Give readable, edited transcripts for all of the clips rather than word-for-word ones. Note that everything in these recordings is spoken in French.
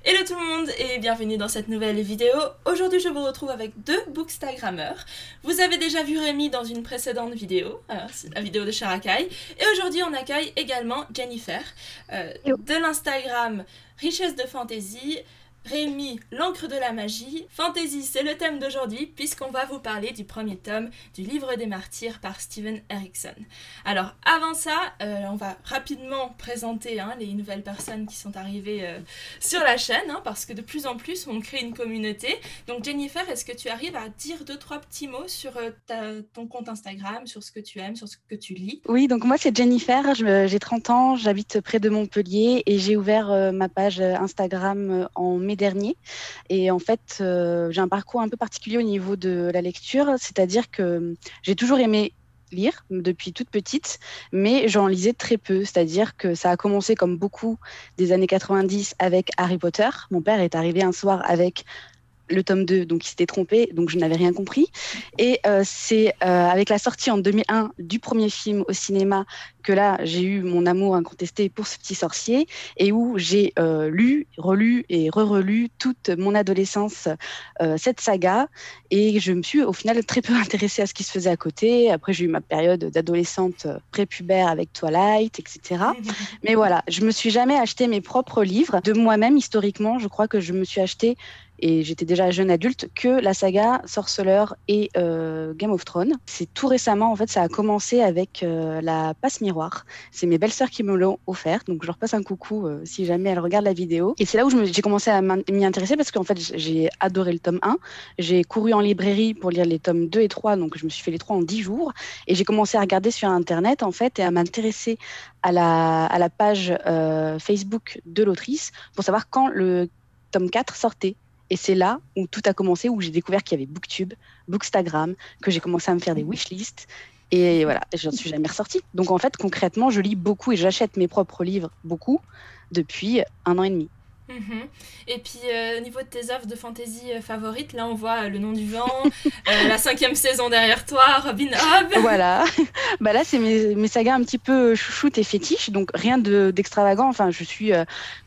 Hello tout le monde et bienvenue dans cette nouvelle vidéo. Aujourd'hui je vous retrouve avec deux bookstagrammeurs. Vous avez déjà vu Rémi dans une précédente vidéo, la vidéo de Sharakai. Et aujourd'hui on accueille également Jennifer de l'Instagram Richesse de Fantasy. Rémi, l'encre de la magie. Fantasy, c'est le thème d'aujourd'hui puisqu'on va vous parler du premier tome du Livre des Martyrs par Steven Erikson. Alors avant ça, on va rapidement présenter les nouvelles personnes qui sont arrivées sur la chaîne parce que de plus en plus on crée une communauté. Donc Jennifer, est-ce que tu arrives à dire 2-3 petits mots sur ton compte Instagram, sur ce que tu aimes, sur ce que tu lis? Oui, donc moi c'est Jennifer, j'ai 30 ans, j'habite près de Montpellier et j'ai ouvert ma page Instagram en mai dernier. Et en fait, j'ai un parcours un peu particulier au niveau de la lecture, c'est-à-dire que j'ai toujours aimé lire depuis toute petite, mais j'en lisais très peu, c'est-à-dire que ça a commencé comme beaucoup des années 90 avec Harry Potter. Mon père est arrivé un soir avec le tome 2, donc il s'était trompé, donc je n'avais rien compris. Et c'est avec la sortie en 2001 du premier film au cinéma que là, j'ai eu mon amour incontesté pour ce petit sorcier et où j'ai lu, relu et re-relu toute mon adolescence cette saga. Et je me suis au final très peu intéressée à ce qui se faisait à côté. Après, j'ai eu ma période d'adolescente prépubère avec Twilight, etc. Mais voilà, je me suis jamais acheté mes propres livres. De moi-même, historiquement, je crois que je me suis acheté, et j'étais déjà jeune adulte, que la saga Sorceleur et Game of Thrones. C'est tout récemment, en fait, ça a commencé avec la passe miroir. C'est mes belles-sœurs qui me l'ont offert, donc je leur passe un coucou si jamais elles regardent la vidéo. Et c'est là où j'ai commencé à m'y intéresser parce qu'en fait, j'ai adoré le tome 1. J'ai couru en librairie pour lire les tomes 2 et 3, donc je me suis fait les 3 en 10 jours. Et j'ai commencé à regarder sur Internet, en fait, et à m'intéresser à la page Facebook de l'autrice pour savoir quand le tome 4 sortait. Et c'est là où tout a commencé, où j'ai découvert qu'il y avait Booktube, Bookstagram, que j'ai commencé à me faire des wishlists. Et voilà, je n'en suis jamais ressortie. Donc en fait, concrètement, je lis beaucoup et j'achète mes propres livres, beaucoup, depuis 1 an et demi. Et puis au niveau de tes œuvres de fantasy favorites, là on voit Le Nom du Vent, la 5e saison derrière toi, Robin Hobb. Voilà, bah là c'est mes sagas un petit peu chouchoute et fétiche, donc rien d'extravagant. Enfin, je suis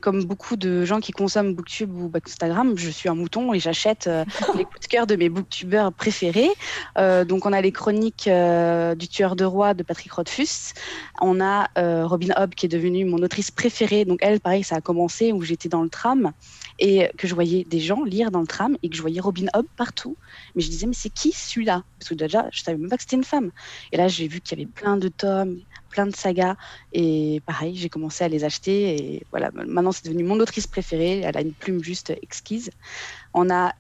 comme beaucoup de gens qui consomment Booktube ou Instagram, je suis un mouton et j'achète les coups de cœur de mes booktubeurs préférés. Donc on a les chroniques du Tueur de Roi de Patrick Rothfuss, on a Robin Hobb qui est devenue mon autrice préférée. Donc elle, pareil, ça a commencé où j'étais dans le tram et que je voyais des gens lire dans le tram et que je voyais Robin Hobb partout. Mais je disais, mais c'est qui celui-là? Parce que déjà, je savais même pas que c'était une femme. Et là, j'ai vu qu'il y avait plein de tomes, plein de sagas. Et pareil, j'ai commencé à les acheter. Et voilà, maintenant, c'est devenu mon autrice préférée. Elle a une plume juste exquise. On a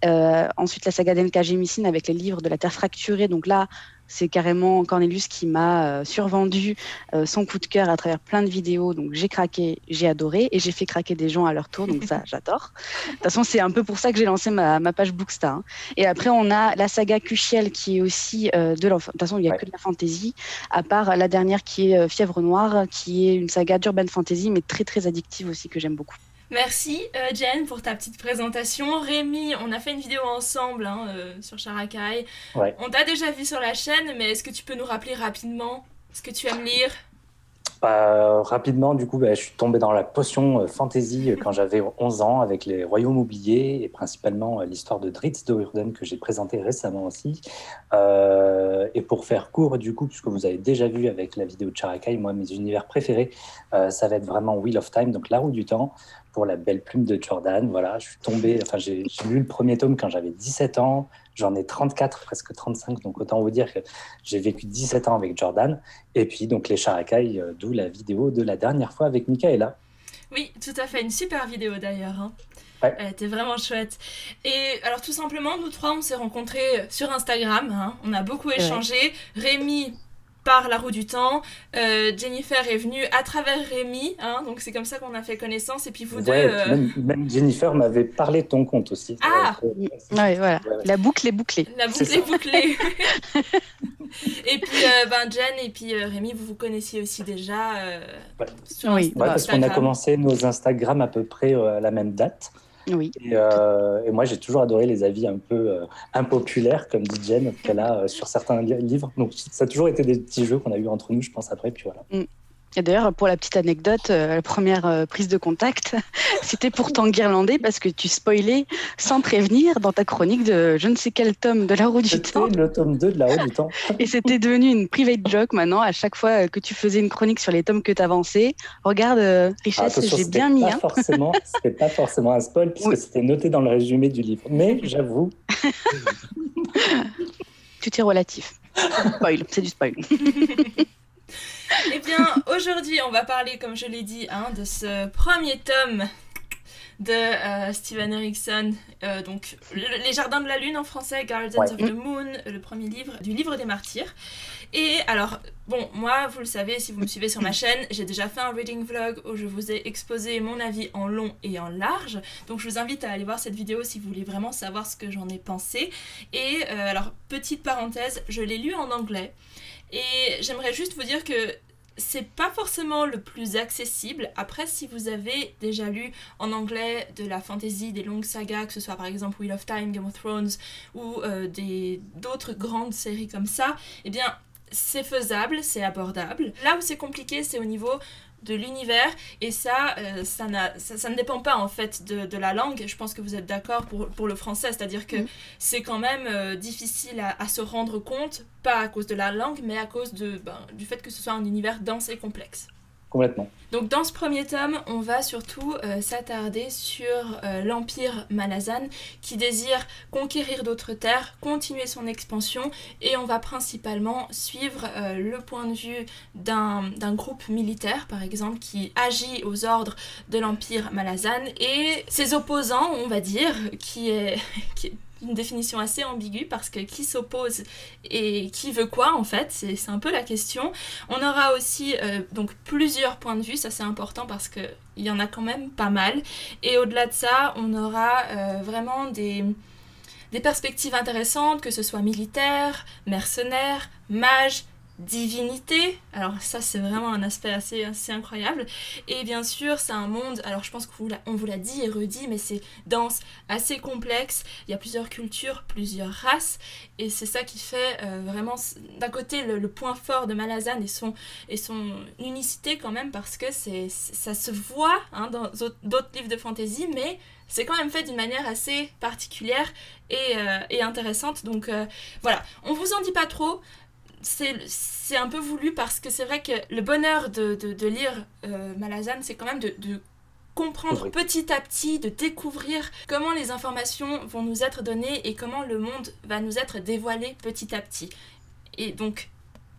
ensuite la saga d'N.K. Jemisin avec les livres de la Terre fracturée. Donc là, c'est carrément Cornelius qui m'a survendu son coup de cœur à travers plein de vidéos. Donc j'ai craqué, j'ai adoré et j'ai fait craquer des gens à leur tour. Donc ça, j'adore. De toute façon, c'est un peu pour ça que j'ai lancé ma page Booksta. Et après, on a la saga Cuchiel qui est aussi de l'enfant. De toute façon, il n'y a que de la fantasy, à part la dernière qui est Fièvre Noire, qui est une saga d'urban fantasy, mais très très addictive aussi, que j'aime beaucoup. Merci Jen pour ta petite présentation. Rémi, on a fait une vidéo ensemble sur Sharakai. Ouais. On t'a déjà vu sur la chaîne, mais est-ce que tu peux nous rappeler rapidement ce que tu aimes lire? Rapidement, du coup, je suis tombé dans la potion fantasy quand j'avais 11 ans avec les Royaumes oubliés et principalement l'histoire de Drizzt Do'Urden que j'ai présenté récemment aussi. Et pour faire court, du coup, puisque vous avez déjà vu avec la vidéo de Sharakai, moi, mes univers préférés, ça va être vraiment Wheel of Time, donc La Roue du Temps, pour la belle plume de Jordan. Voilà, je suis tombé, enfin, j'ai lu le premier tome quand j'avais 17 ans. J'en ai 34, presque 35, donc autant vous dire que j'ai vécu 17 ans avec Jordan. Et puis, donc, les Sharakai, d'où la vidéo de la dernière fois avec Michaela. Oui, tout à fait, une super vidéo d'ailleurs. Ouais. Elle était vraiment chouette. Et alors, tout simplement, nous trois, on s'est rencontrés sur Instagram. On a beaucoup échangé. Rémi par La Roue du Temps. Jennifer est venue à travers Rémi, donc c'est comme ça qu'on a fait connaissance. Et puis vous deux... Même Jennifer m'avait parlé de ton compte aussi. Ah voilà. La boucle est bouclée. La boucle est bouclée. Et puis Jen et puis Rémi, vous vous connaissiez aussi déjà sur oui, parce qu'on a commencé nos Instagram à peu près à la même date. Oui. Et moi, j'ai toujours adoré les avis un peu impopulaires, comme dit Jen, qu'elle a sur certains livres. Donc, ça a toujours été des petits jeux qu'on a eu entre nous, je pense, après. Puis voilà. Et d'ailleurs, pour la petite anecdote, la première prise de contact, c'était pour t'enguirlander parce que tu spoilais sans prévenir dans ta chronique de je ne sais quel tome de La Roue du Temps. C'était le tome 2 de La Roue du Temps. Et c'était devenu une private joke maintenant. À chaque fois que tu faisais une chronique sur les tomes que tu avançais, regarde, Richesse, j'ai bien mis. C'était pas forcément un spoil puisque oui. C'était noté dans le résumé du livre. Mais j'avoue. Tout est relatif. C'est du spoil. Eh bien, aujourd'hui, on va parler, comme je l'ai dit, de ce premier tome de Steven Erikson, donc Les Jardins de la Lune en français, Gardens of the Moon, le premier livre du Livre des Martyrs. Et alors, bon, moi, vous le savez, si vous me suivez sur ma chaîne, j'ai déjà fait un reading vlog où je vous ai exposé mon avis en long et en large. Donc, je vous invite à aller voir cette vidéo si vous voulez vraiment savoir ce que j'en ai pensé. Et alors, petite parenthèse, je l'ai lu en anglais. Et j'aimerais juste vous dire que c'est pas forcément le plus accessible. Après, si vous avez déjà lu en anglais de la fantasy, des longues sagas, que ce soit par exemple Wheel of Time, Game of Thrones ou d'autres grandes séries comme ça, eh bien, c'est faisable, c'est abordable. Là où c'est compliqué, c'est au niveau de l'univers, et ça ne dépend pas en fait de la langue. Je pense que vous êtes d'accord pour le français, c'est-à-dire que c'est quand même difficile à se rendre compte, pas à cause de la langue, mais à cause du fait que ce soit un univers dense et complexe. Complètement. Donc dans ce premier tome, on va surtout s'attarder sur l'Empire Malazan qui désire conquérir d'autres terres, continuer son expansion, et on va principalement suivre le point de vue d'un groupe militaire, par exemple, qui agit aux ordres de l'Empire Malazan, et ses opposants, on va dire, qui est une définition assez ambiguë parce que qui s'oppose et qui veut quoi en fait, c'est un peu la question. On aura aussi donc plusieurs points de vue, ça c'est important parce qu'il y en a quand même pas mal, et au-delà de ça on aura vraiment des perspectives intéressantes, que ce soit militaires, mercenaires, mages, divinité. Alors ça c'est vraiment un aspect assez incroyable, et bien sûr c'est un monde, alors je pense qu'on vous l'a dit et redit, mais c'est dense, assez complexe, il y a plusieurs cultures, plusieurs races, et c'est ça qui fait vraiment d'un côté le point fort de Malazan et son unicité quand même, parce que ça se voit dans d'autres livres de fantasy, mais c'est quand même fait d'une manière assez particulière et intéressante. Donc voilà, on vous en dit pas trop. C'est un peu voulu parce que c'est vrai que le bonheur de lire Malazan, c'est quand même de comprendre petit à petit, de découvrir comment les informations vont nous être données et comment le monde va nous être dévoilé petit à petit. Et donc,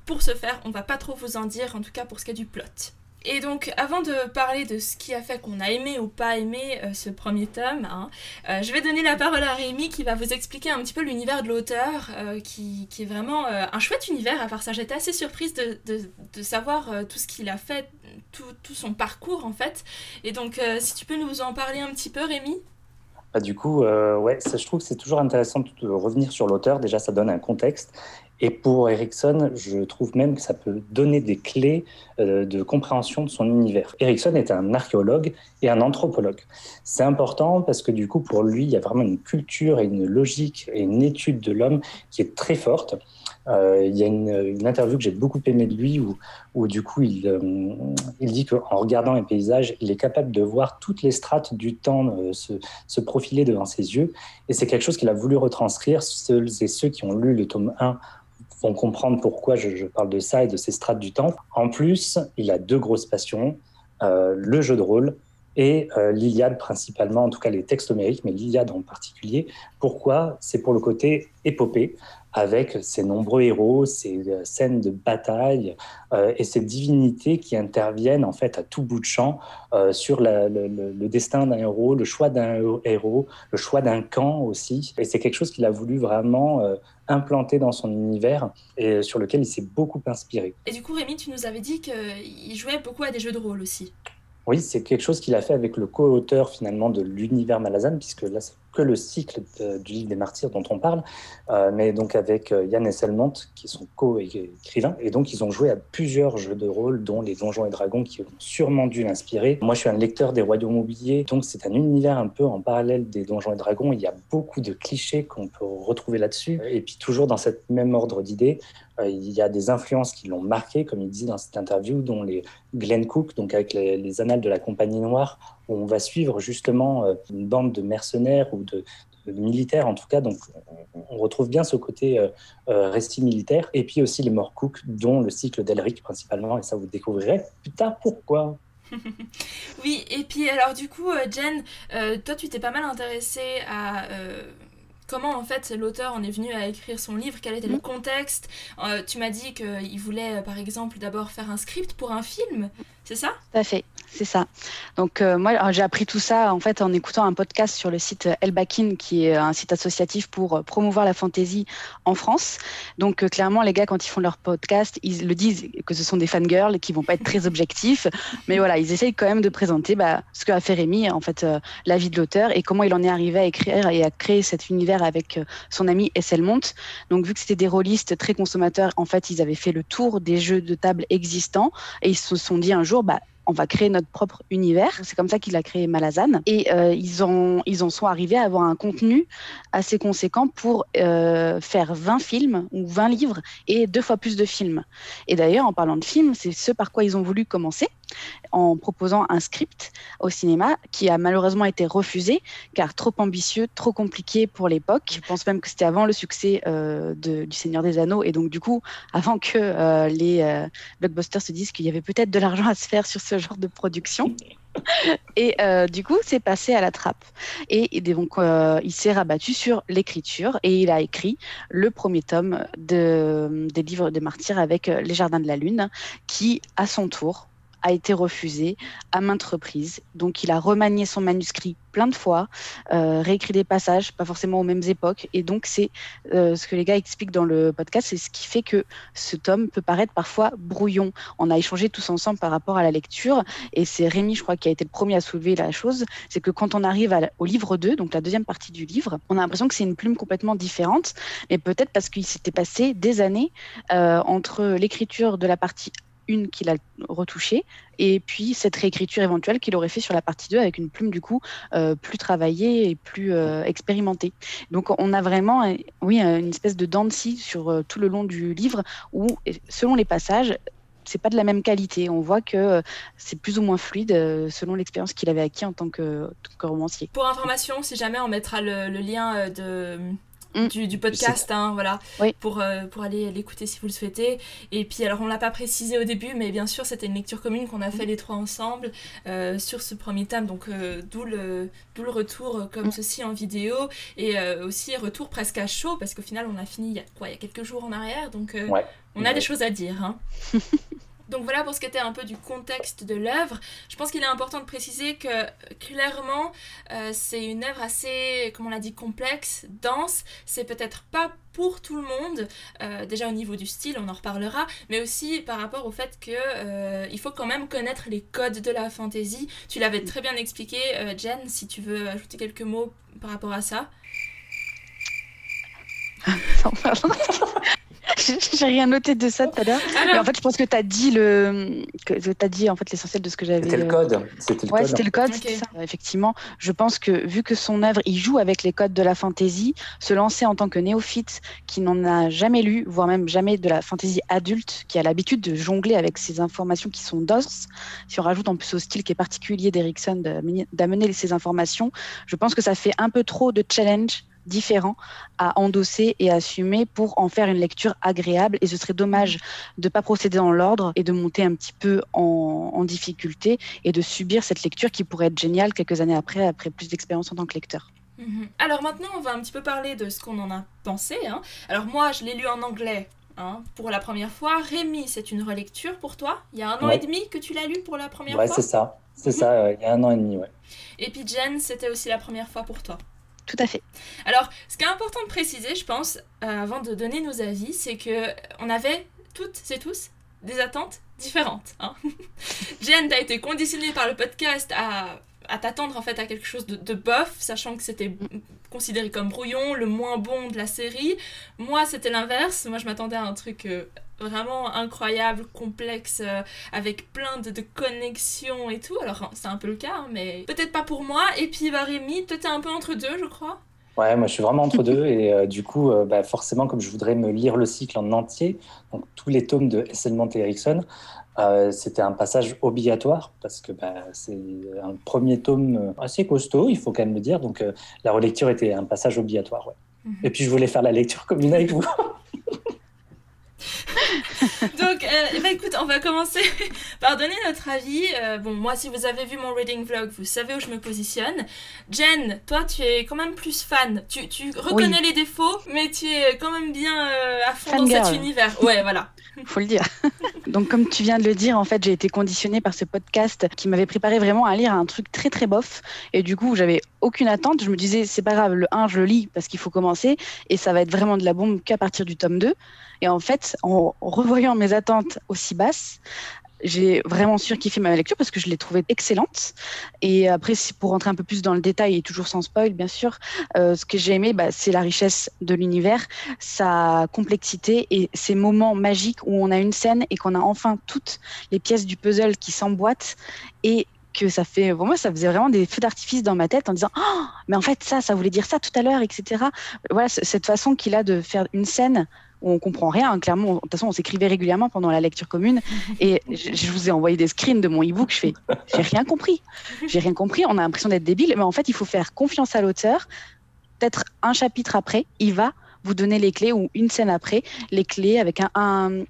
pour ce faire, on va pas trop vous en dire, en tout cas pour ce qui est du plot. Et donc, avant de parler de ce qui a fait qu'on a aimé ou pas aimé ce premier tome, je vais donner la parole à Rémi qui va vous expliquer un petit peu l'univers de l'auteur, qui est vraiment un chouette univers. À part ça, j'étais assez surprise de savoir tout ce qu'il a fait, tout son parcours en fait. Et donc, si tu peux nous en parler un petit peu, Rémi. Du coup, je trouve que c'est toujours intéressant de revenir sur l'auteur. Déjà, ça donne un contexte. Et pour Erikson, je trouve même que ça peut donner des clés de compréhension de son univers. Erikson est un archéologue et un anthropologue. C'est important parce que du coup, pour lui, il y a vraiment une culture et une logique et une étude de l'homme qui est très forte. Il y a une interview que j'ai beaucoup aimée de lui où du coup, il dit qu'en regardant les paysages, il est capable de voir toutes les strates du temps se profiler devant ses yeux. Et c'est quelque chose qu'il a voulu retranscrire. Seuls et ceux qui ont lu le tome 1 vont comprendre pourquoi je parle de ça et de ces strates du temps. En plus, il a deux grosses passions, le jeu de rôle et l'Iliade principalement, en tout cas les textes homériques, mais l'Iliade en particulier. Pourquoi ? C'est pour le côté épopée, avec ses nombreux héros, ses scènes de bataille et ces divinités qui interviennent en fait à tout bout de champ sur le destin d'un héros, le choix d'un héros, le choix d'un camp aussi. Et c'est quelque chose qu'il a voulu vraiment implanter dans son univers et sur lequel il s'est beaucoup inspiré. Et du coup, Rémi, tu nous avais dit qu'il jouait beaucoup à des jeux de rôle aussi. Oui, c'est quelque chose qu'il a fait avec le co-auteur finalement de l'univers Malazan, puisque là, c'est que le cycle du livre des Martyrs dont on parle, mais donc avec Yann Esselmont, qui est son co-écrivain. Et donc, ils ont joué à plusieurs jeux de rôle, dont les Donjons et Dragons, qui ont sûrement dû l'inspirer. Moi, je suis un lecteur des Royaumes oubliés, donc c'est un univers un peu en parallèle des Donjons et Dragons. Il y a beaucoup de clichés qu'on peut retrouver là-dessus. Et puis, toujours dans cette même ordre d'idées, il y a des influences qui l'ont marqué, comme il dit dans cette interview, dont les Glenn Cook, donc avec les Annales de la Compagnie Noire, où on va suivre justement une bande de mercenaires ou de militaires en tout cas. Donc on retrouve bien ce côté récit militaire. Et puis aussi les Morcook, dont le cycle d'Elric principalement, et ça vous découvrirez plus tard pourquoi. Oui, et puis alors du coup, Jen, toi tu t'es pas mal intéressée à... comment en fait l'auteur en est venu à écrire son livre, quel était le contexte. Tu m'as dit qu'il voulait par exemple d'abord faire un script pour un film, c'est ça ? Tout à fait, c'est ça. Donc moi j'ai appris tout ça en fait en écoutant un podcast sur le site Elbakin, qui est un site associatif pour promouvoir la fantasy en France. Donc clairement les gars, quand ils font leur podcast, ils le disent que ce sont des fangirls et qui vont pas être très objectifs, mais voilà, ils essayent quand même de présenter ce qu'a fait Rémi, en fait la vie de l'auteur et comment il en est arrivé à écrire et à créer cet univers avec son ami Esselmont. Donc vu que c'était des rôlistes très consommateurs, en fait ils avaient fait le tour des jeux de table existants et ils se sont dit un jour on va créer notre propre univers. C'est comme ça qu'il a créé Malazan. Et ils en sont arrivés à avoir un contenu assez conséquent pour faire 20 films ou 20 livres et 2 fois plus de films. Et d'ailleurs, en parlant de films, c'est ce par quoi ils ont voulu commencer, en proposant un script au cinéma qui a malheureusement été refusé, car trop ambitieux, trop compliqué pour l'époque. Je pense même que c'était avant le succès du Seigneur des Anneaux, et donc du coup, avant que les blockbusters se disent qu'il y avait peut-être de l'argent à se faire sur ce genre de production. Et du coup, c'est passé à la trappe. Et donc, il s'est rabattu sur l'écriture et il a écrit le premier tome des livres des Martyrs avec Les Jardins de la Lune, qui, à son tour, a été refusé à maintes reprises. Donc, il a remanié son manuscrit plein de fois, réécrit des passages, pas forcément aux mêmes époques. Et donc, c'est ce que les gars expliquent dans le podcast, c'est ce qui fait que ce tome peut paraître parfois brouillon. On a échangé tous ensemble par rapport à la lecture, et c'est Rémi, je crois, qui a été le premier à soulever la chose. C'est que quand on arrive au livre 2, donc la deuxième partie du livre, on a l'impression que c'est une plume complètement différente, mais peut-être parce qu'il s'était passé des années entre l'écriture de la partie 1 qu'il a retouchée, et puis cette réécriture éventuelle qu'il aurait fait sur la partie 2 avec une plume du coup plus travaillée et plus expérimentée. Donc on a vraiment une espèce de dents de scie sur tout le long du livre où, selon les passages, c'est pas de la même qualité. On voit que c'est plus ou moins fluide selon l'expérience qu'il avait acquis en tant que romancier. Pour information, si jamais on mettra le lien du podcast, hein, voilà, oui. pour aller l'écouter si vous le souhaitez. Et puis alors on l'a pas précisé au début, mais bien sûr c'était une lecture commune qu'on a fait les trois ensemble sur ce premier tome, donc d'où le retour comme ceci en vidéo, et aussi retour presque à chaud, parce qu'au final on a fini il y a quelques jours en arrière, donc on a des choses à dire, hein. Donc voilà pour ce qui était un peu du contexte de l'œuvre. Je pense qu'il est important de préciser que clairement c'est une œuvre assez, comme on l'a dit, complexe, dense. C'est peut-être pas pour tout le monde, déjà au niveau du style, on en reparlera, mais aussi par rapport au fait que il faut quand même connaître les codes de la fantasy. Tu l'avais très bien expliqué, Jen, si tu veux ajouter quelques mots par rapport à ça. J'ai rien noté de ça tout à l'heure. Mais en fait, je pense que tu as dit en fait l'essentiel de ce que j'avais. C'était le code. C'était le code. Okay. Ça. Effectivement, je pense que vu que son œuvre, il joue avec les codes de la fantasy, se lancer en tant que néophyte qui n'en a jamais lu, voire même jamais de la fantasy adulte, qui a l'habitude de jongler avec ces informations qui sont denses, si on rajoute en plus au style qui est particulier d'Erikson d'amener ces informations, je pense que ça fait un peu trop de challenge différents à endosser et à assumer pour en faire une lecture agréable, et ce serait dommage de ne pas procéder dans l'ordre et de monter un petit peu en difficulté et de subir cette lecture qui pourrait être géniale quelques années après plus d'expérience en tant que lecteur. Alors maintenant on va un petit peu parler de ce qu'on en a pensé, hein. Alors moi je l'ai lu en anglais pour la première fois. Rémi, c'est une relecture pour toi? Il y a 1 an et demi que tu l'as lu pour la première fois? Ouais, c'est ça, il y a 1 an et demi, ouais. Et puis Jen, c'était aussi la première fois pour toi? Tout à fait. Alors, ce qui est important de préciser, je pense, avant de donner nos avis, c'est qu'on avait toutes et tous des attentes différentes, hein. Jen, t'as été conditionnée par le podcast à t'attendre en fait à quelque chose de bof, sachant que c'était considéré comme brouillon, le moins bon de la série. Moi, c'était l'inverse. Moi, je m'attendais à un truc vraiment incroyable, complexe, avec plein de connexions et tout. Alors, c'est un peu le cas, hein, mais peut-être pas pour moi. Et puis, Rémi, toi, t'es un peu entre deux, je crois. Ouais, moi je suis vraiment entre deux et du coup, forcément, comme je voudrais me lire le cycle en entier, donc tous les tomes de S.L. Monte Erickson, c'était un passage obligatoire parce que c'est un premier tome assez costaud, il faut quand même le dire, donc la relecture était un passage obligatoire. Ouais. Et puis je voulais faire la lecture commune avec vous. Donc, écoute, on va commencer par donner notre avis. Bon, moi, si vous avez vu mon reading vlog, vous savez où je me positionne. Jen, toi, tu es quand même plus fan. Tu reconnais les défauts, mais tu es quand même bien à fond dans cet univers. Ouais, voilà. Faut le dire. Donc, comme tu viens de le dire, en fait, j'ai été conditionnée par ce podcast qui m'avait préparé vraiment à lire un truc très, très bof. Et du coup, j'avais aucune attente. Je me disais, c'est pas grave, le 1, je le lis parce qu'il faut commencer. Et ça va être vraiment de la bombe qu'à partir du tome 2. Et en fait, en revoyant mes attentes aussi basses, j'ai vraiment surkiffé ma lecture parce que je l'ai trouvée excellente. Et après, pour rentrer un peu plus dans le détail et toujours sans spoil, bien sûr, ce que j'ai aimé, c'est la richesse de l'univers, sa complexité et ces moments magiques où on a une scène et qu'on a enfin toutes les pièces du puzzle qui s'emboîtent et que ça fait, pour moi, ça faisait vraiment des feux d'artifice dans ma tête en disant oh, mais en fait, ça voulait dire ça tout à l'heure, etc. Voilà, cette façon qu'il a de faire une scène où on comprend rien, hein, clairement. De toute façon, on s'écrivait régulièrement pendant la lecture commune et je vous ai envoyé des screens de mon e-book. Je fais, j'ai rien compris. On a l'impression d'être débile, mais en fait, il faut faire confiance à l'auteur. Peut-être un chapitre après, il va vous donner les clés ou une scène après, les clés avec un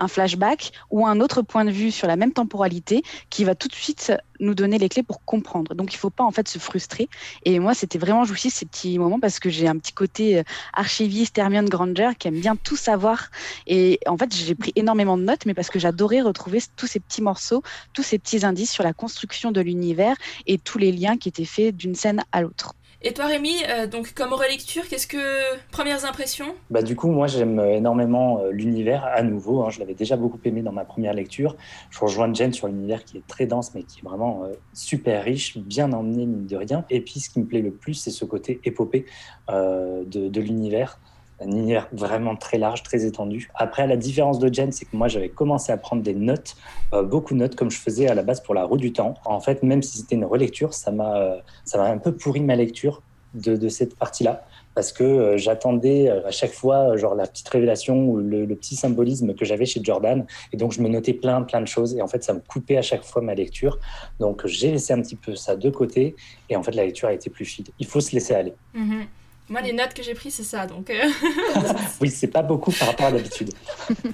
flashback ou un autre point de vue sur la même temporalité qui va tout de suite nous donner les clés pour comprendre. Donc, il ne faut pas en fait se frustrer. Et moi, c'était vraiment jouissif ces petits moments parce que j'ai un petit côté archiviste, Hermione Granger qui aime bien tout savoir. Et en fait, j'ai pris énormément de notes, mais parce que j'adorais retrouver tous ces petits morceaux, tous ces petits indices sur la construction de l'univers et tous les liens qui étaient faits d'une scène à l'autre. Et toi, Rémi, donc comme relecture, premières impressions ? Du coup, moi, j'aime énormément l'univers à nouveau. Hein, je l'avais déjà beaucoup aimé dans ma première lecture. Je rejoins Jen sur l'univers qui est très dense, mais qui est vraiment super riche, bien emmené, mine de rien. Et puis, ce qui me plaît le plus, c'est ce côté épopée de l'univers. Un univers vraiment très large, très étendu. Après, la différence de Jen, c'est que moi, j'avais commencé à prendre des notes, beaucoup de notes, comme je faisais à la base pour La Roue du Temps. En fait, même si c'était une relecture, ça m'a un peu pourri ma lecture de cette partie-là, parce que j'attendais à chaque fois genre la petite révélation ou le petit symbolisme que j'avais chez Jordan, et donc je me notais plein de choses, et en fait, ça me coupait à chaque fois ma lecture. Donc, j'ai laissé un petit peu ça de côté, et en fait, la lecture a été plus fluide. Il faut se laisser aller. Mm-hmm. Moi, les notes que j'ai prises, c'est ça, donc... Oui, c'est pas beaucoup par rapport à d'habitude.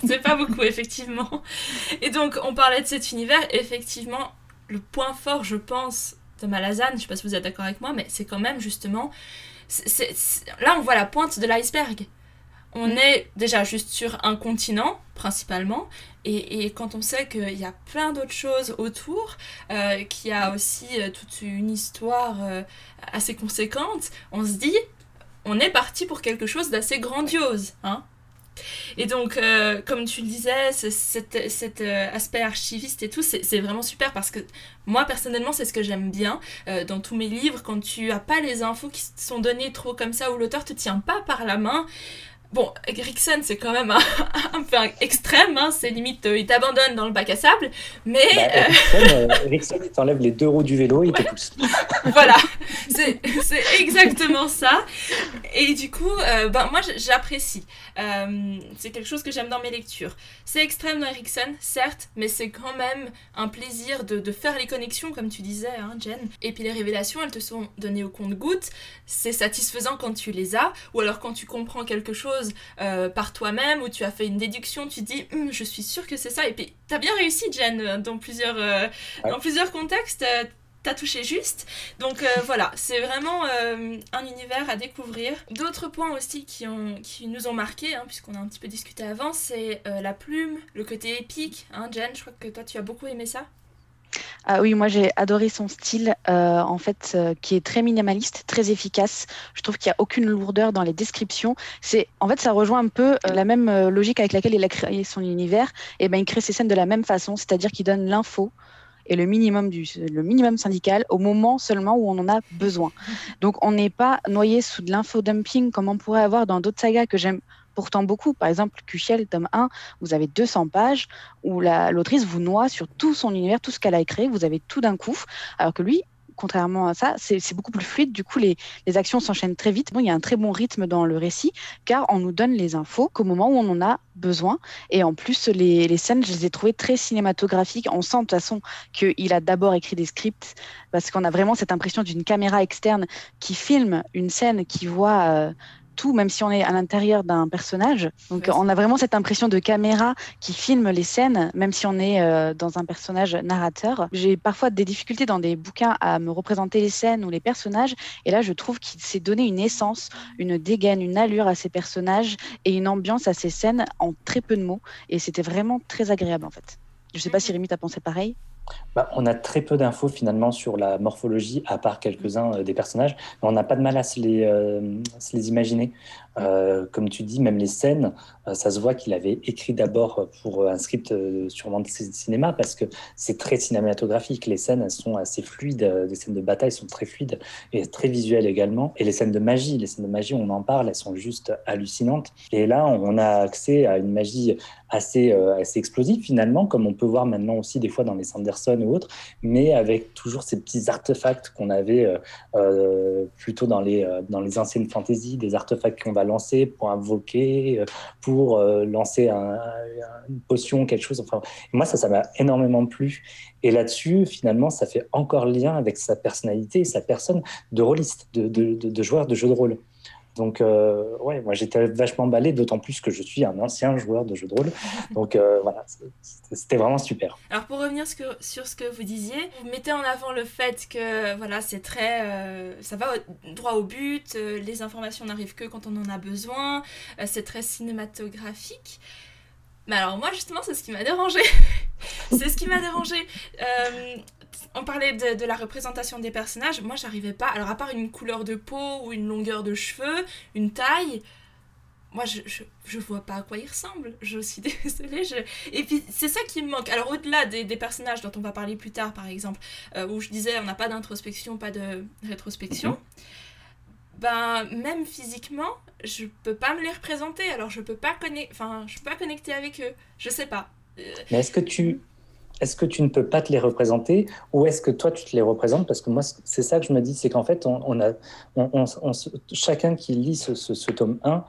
C'est pas beaucoup, effectivement. Et donc, on parlait de cet univers. Effectivement, le point fort, je pense, de Malazan, je sais pas si vous êtes d'accord avec moi, mais c'est quand même, justement... Là, on voit la pointe de l'iceberg. On est déjà juste sur un continent, principalement, et quand on sait qu'il y a plein d'autres choses autour, qu'il y a aussi toute une histoire assez conséquente, on se dit... On est parti pour quelque chose d'assez grandiose, hein. Et donc, comme tu le disais, cet aspect archiviste et tout, c'est vraiment super parce que moi, personnellement, c'est ce que j'aime bien dans tous mes livres, quand tu as pas les infos qui sont données trop comme ça, où l'auteur te tient pas par la main. Bon, Erickson, c'est quand même un peu extrême, hein, c'est limite, il t'abandonne dans le bac à sable, mais... Erickson, il t'enlève les deux roues du vélo, il te pousse. Voilà, c'est exactement ça. Et du coup, moi, j'apprécie. C'est quelque chose que j'aime dans mes lectures. C'est extrême dans Erickson, certes, mais c'est quand même un plaisir de faire les connexions, comme tu disais, hein, Jen. Et puis les révélations, elles te sont données au compte-gouttes. C'est satisfaisant quand tu les as, ou alors quand tu comprends quelque chose par toi-même, ou tu as fait une déduction, tu te dis je suis sûre que c'est ça, et puis t'as bien réussi, Jen, dans plusieurs contextes, t'as touché juste, donc voilà, c'est vraiment un univers à découvrir. D'autres points aussi qui nous ont marqué, hein, puisqu'on a un petit peu discuté avant, c'est la plume, le côté épique, hein, Jen, je crois que toi tu as beaucoup aimé ça. Ah oui, moi j'ai adoré son style, qui est très minimaliste, très efficace. Je trouve qu'il n'y a aucune lourdeur dans les descriptions. Ça rejoint un peu la même logique avec laquelle il a créé son univers. Et il crée ses scènes de la même façon, c'est-à-dire qu'il donne l'info et le minimum syndical au moment seulement où on en a besoin. Donc, on n'est pas noyé sous de l'infodumping comme on pourrait avoir dans d'autres sagas que j'aime pourtant beaucoup. Par exemple, Cuchiel, tome 1, vous avez 200 pages où l'autrice vous noie sur tout son univers, tout ce qu'elle a créé, vous avez tout d'un coup, alors que lui, contrairement à ça, c'est beaucoup plus fluide. Du coup, les actions s'enchaînent très vite. Bon, il y a un très bon rythme dans le récit, car on nous donne les infos qu'au moment où on en a besoin. Et en plus, les scènes, je les ai trouvées très cinématographiques. On sent de toute façon qu'il a d'abord écrit des scripts, parce qu'on a vraiment cette impression d'une caméra externe qui filme une scène, qui voit tout, même si on est à l'intérieur d'un personnage. Donc, Ouais, on a vraiment cette impression de caméra qui filme les scènes, même si on est dans un personnage narrateur. J'ai parfois des difficultés dans des bouquins à me représenter les scènes ou les personnages. Et là, je trouve qu'il s'est donné une essence, une dégaine, une allure à ces personnages et une ambiance à ces scènes en très peu de mots. Et c'était vraiment très agréable, en fait. Je ne sais pas si Rémi, t'as pensé pareil. On a très peu d'infos finalement sur la morphologie, à part quelques-uns des personnages, mais on n'a pas de mal à se les imaginer. Comme tu dis, même les scènes, ça se voit qu'il avait écrit d'abord pour un script sûrement de cinéma, parce que c'est très cinématographique. Les scènes, elles sont assez fluides, les scènes de bataille sont très fluides et très visuelles également. Et les scènes de magie, on en parle, elles sont juste hallucinantes. Et là, on a accès à une magie assez explosive finalement, comme on peut voir maintenant aussi des fois dans les Sanderson ou autres, mais avec toujours ces petits artefacts qu'on avait plutôt dans les anciennes fantasy, des artefacts qu'on va lancer pour invoquer, pour lancer une potion, quelque chose. Enfin, moi, ça m'a énormément plu. Et là-dessus, finalement, ça fait encore lien avec sa personnalité et sa personne de rôliste, de joueur de jeu de rôle. Donc, ouais, moi, j'étais vachement emballé, d'autant plus que je suis un ancien joueur de jeux de rôle. Donc, voilà, c'était vraiment super. Alors, pour revenir sur ce que vous disiez, vous mettez en avant le fait que, voilà, c'est très... ça va droit au but, les informations n'arrivent que quand on en a besoin, c'est très cinématographique. Mais alors, moi, justement, c'est ce qui m'a dérangé. C'est ce qui m'a dérangé. On parlait de la représentation des personnages. Moi, j'arrivais pas. Alors, à part une couleur de peau ou une longueur de cheveux, une taille, moi, je vois pas à quoi ils ressemblent. Je suis désolée. Et puis, c'est ça qui me manque. Alors, au-delà des personnages dont on va parler plus tard, par exemple, où je disais, on n'a pas d'introspection, pas de rétrospection. Ben, même physiquement, je peux pas me les représenter. Alors, je peux pas connecter avec eux. Je sais pas. Mais est-ce que tu ne peux pas te les représenter, ou est-ce que toi tu te les représentes? Parce que moi c'est ça que je me dis, c'est qu'en fait chacun qui lit ce tome 1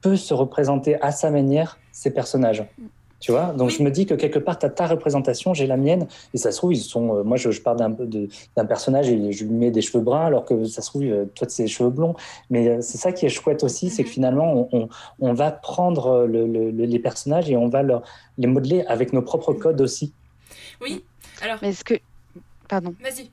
peut se représenter à sa manière ces personnages, tu vois. Donc je me dis que quelque part tu as ta représentation, j'ai la mienne, et ça se trouve ils sont moi je parle d'un personnage et je lui mets des cheveux bruns, alors que ça se trouve toi c'est des cheveux blonds. Mais c'est ça qui est chouette aussi, c'est que finalement on va prendre les personnages et on va les modeler avec nos propres codes aussi. Oui, alors... Mais Pardon. Vas-y.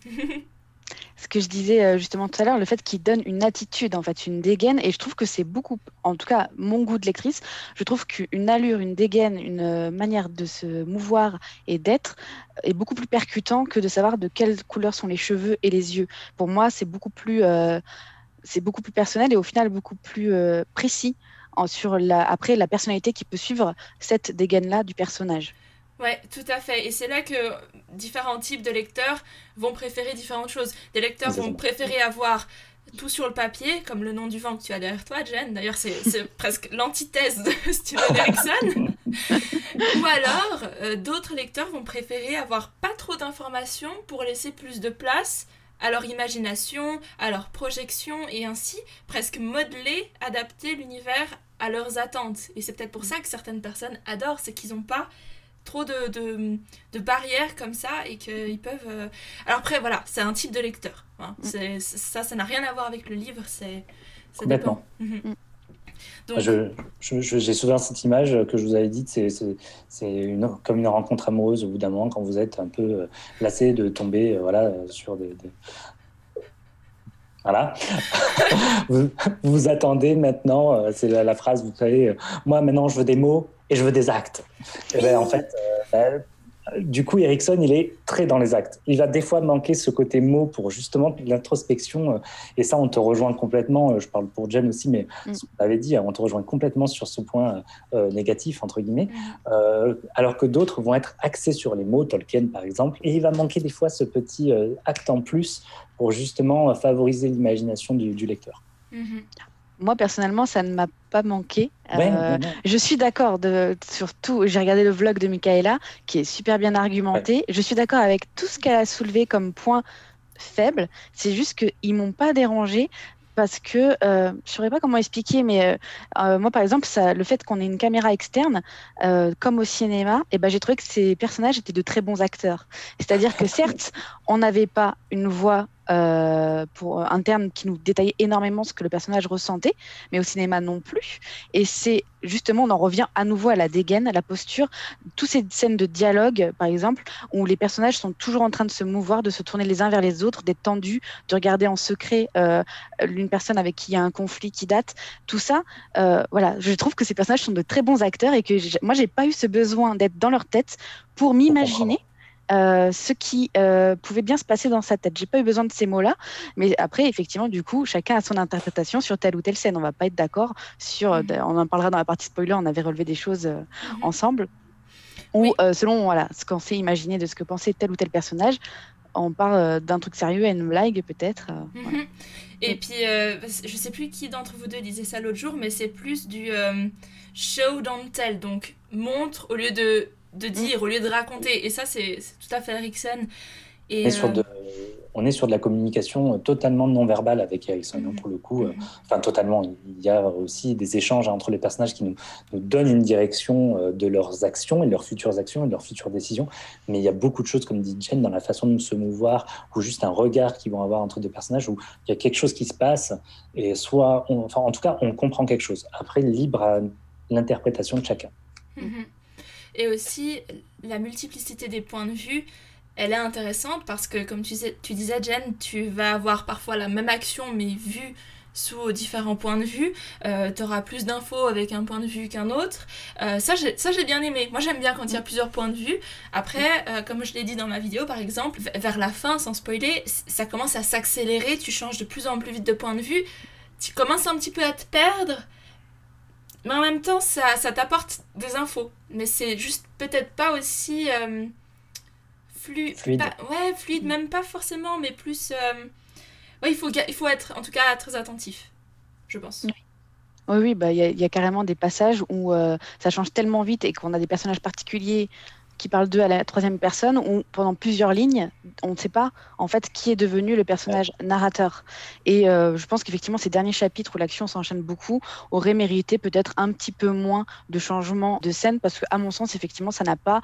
Ce que je disais justement tout à l'heure, le fait qu'il donne une attitude, en fait, une dégaine, et je trouve que c'est beaucoup, en tout cas mon goût de lectrice, je trouve qu'une allure, une dégaine, une manière de se mouvoir et d'être est beaucoup plus percutant que de savoir de quelle couleur sont les cheveux et les yeux. Pour moi, c'est beaucoup plus personnel et au final beaucoup plus précis sur après la personnalité qui peut suivre cette dégaine-là du personnage. Ouais, tout à fait. Et c'est là que différents types de lecteurs vont préférer différentes choses. Des lecteurs vont préférer avoir tout sur le papier, comme Le Nom du Vent que tu as derrière toi, Jen. D'ailleurs, c'est presque l'antithèse de Steven Erikson. Ou alors, d'autres lecteurs vont préférer avoir pas trop d'informations pour laisser plus de place à leur imagination, à leur projection, et ainsi presque modeler, adapter l'univers à leurs attentes. Et c'est peut-être pour ça que certaines personnes adorent, c'est qu'ils n'ont pas trop de barrières comme ça et qu'ils peuvent... Alors après, voilà, c'est un type de lecteur. Hein. Ça n'a rien à voir avec le livre, ça complètement. Dépend. Donc... J'ai souvent cette image que je vous avais dite, c'est comme une rencontre amoureuse au bout d'un moment, quand vous êtes un peu lassé de tomber sur des... Voilà. vous attendez maintenant, c'est la phrase, vous savez, moi maintenant je veux des mots et je veux des actes. Et ben, en fait, du coup, Erikson, il est très dans les actes. Il va des fois manquer ce côté mot pour justement l'introspection. Et ça, on te rejoint complètement. Je parle pour Jen aussi, mais ce qu'on avait dit, on te rejoint complètement sur ce point négatif, entre guillemets. Alors que d'autres vont être axés sur les mots, Tolkien par exemple. Et il va manquer des fois ce petit acte en plus pour justement favoriser l'imagination du lecteur. Moi, personnellement, ça ne m'a pas manqué. Ouais. Je suis d'accord, surtout, j'ai regardé le vlog de Michaela, qui est super bien argumenté. Ouais. Je suis d'accord avec tout ce qu'elle a soulevé comme point faible. C'est juste qu'ils ne m'ont pas dérangé parce que, je ne saurais pas comment expliquer, mais moi, par exemple, le fait qu'on ait une caméra externe, comme au cinéma, j'ai trouvé que ces personnages étaient de très bons acteurs. C'est-à-dire que certes, on n'avait pas une voix interne qui nous détaillait énormément ce que le personnage ressentait, mais au cinéma non plus. Et c'est justement, on en revient à nouveau à la dégaine, à la posture, toutes ces scènes de dialogue, par exemple, où les personnages sont toujours en train de se mouvoir, de se tourner les uns vers les autres, d'être tendus, de regarder en secret une personne avec qui il y a un conflit qui date. Tout ça, voilà, je trouve que ces personnages sont de très bons acteurs et que moi, j'ai pas eu ce besoin d'être dans leur tête pour m'imaginer ce qui pouvait bien se passer dans sa tête. J'ai pas eu besoin de ces mots-là, mais après, effectivement, du coup, chacun a son interprétation sur telle ou telle scène. On va pas être d'accord sur. On en parlera dans la partie spoiler. On avait relevé des choses ensemble, ou selon voilà ce qu'on s'est imaginé de ce que pensait tel ou tel personnage. On parle d'un truc sérieux à une blague, peut-être. Voilà. Et puis, je sais plus qui d'entre vous deux disait ça l'autre jour, mais c'est plus du show don't tell, donc montre au lieu de dire, au lieu de raconter. Et ça, c'est tout à fait Erikson. Et, on est sur de la communication totalement non-verbale avec Erikson, pour le coup. Enfin, totalement. Il y a aussi des échanges entre les personnages qui nous donnent une direction de leurs actions et de leurs futures actions et de leurs futures décisions. Mais il y a beaucoup de choses, comme dit Jen, dans la façon de se mouvoir ou juste un regard qu'ils vont avoir entre deux personnages où il y a quelque chose qui se passe et en tout cas, on comprend quelque chose. Après, libre à l'interprétation de chacun. Et aussi, la multiplicité des points de vue, elle est intéressante parce que, comme tu disais, Jen, tu vas avoir parfois la même action, mais vue sous différents points de vue. Tu auras plus d'infos avec un point de vue qu'un autre. Ça, j'ai bien aimé. Moi, j'aime bien quand il y a plusieurs points de vue. Après, comme je l'ai dit dans ma vidéo, par exemple, vers la fin, sans spoiler, ça commence à s'accélérer. Tu changes de plus en plus vite de point de vue. Tu commences un petit peu à te perdre. Mais en même temps, ça t'apporte des infos. Mais c'est juste peut-être pas aussi fluide. Fluide, même pas forcément, mais plus... il faut être, en tout cas, très attentif, je pense. Oui, il y a carrément des passages où ça change tellement vite et qu'on a des personnages particuliers qui parlent d'eux à la troisième personne, où pendant plusieurs lignes, on ne sait pas en fait qui est devenu le personnage narrateur. Et je pense qu'effectivement, ces derniers chapitres où l'action s'enchaîne beaucoup auraient mérité peut-être un petit peu moins de changement de scène, parce qu'à mon sens, effectivement, ça n'a pas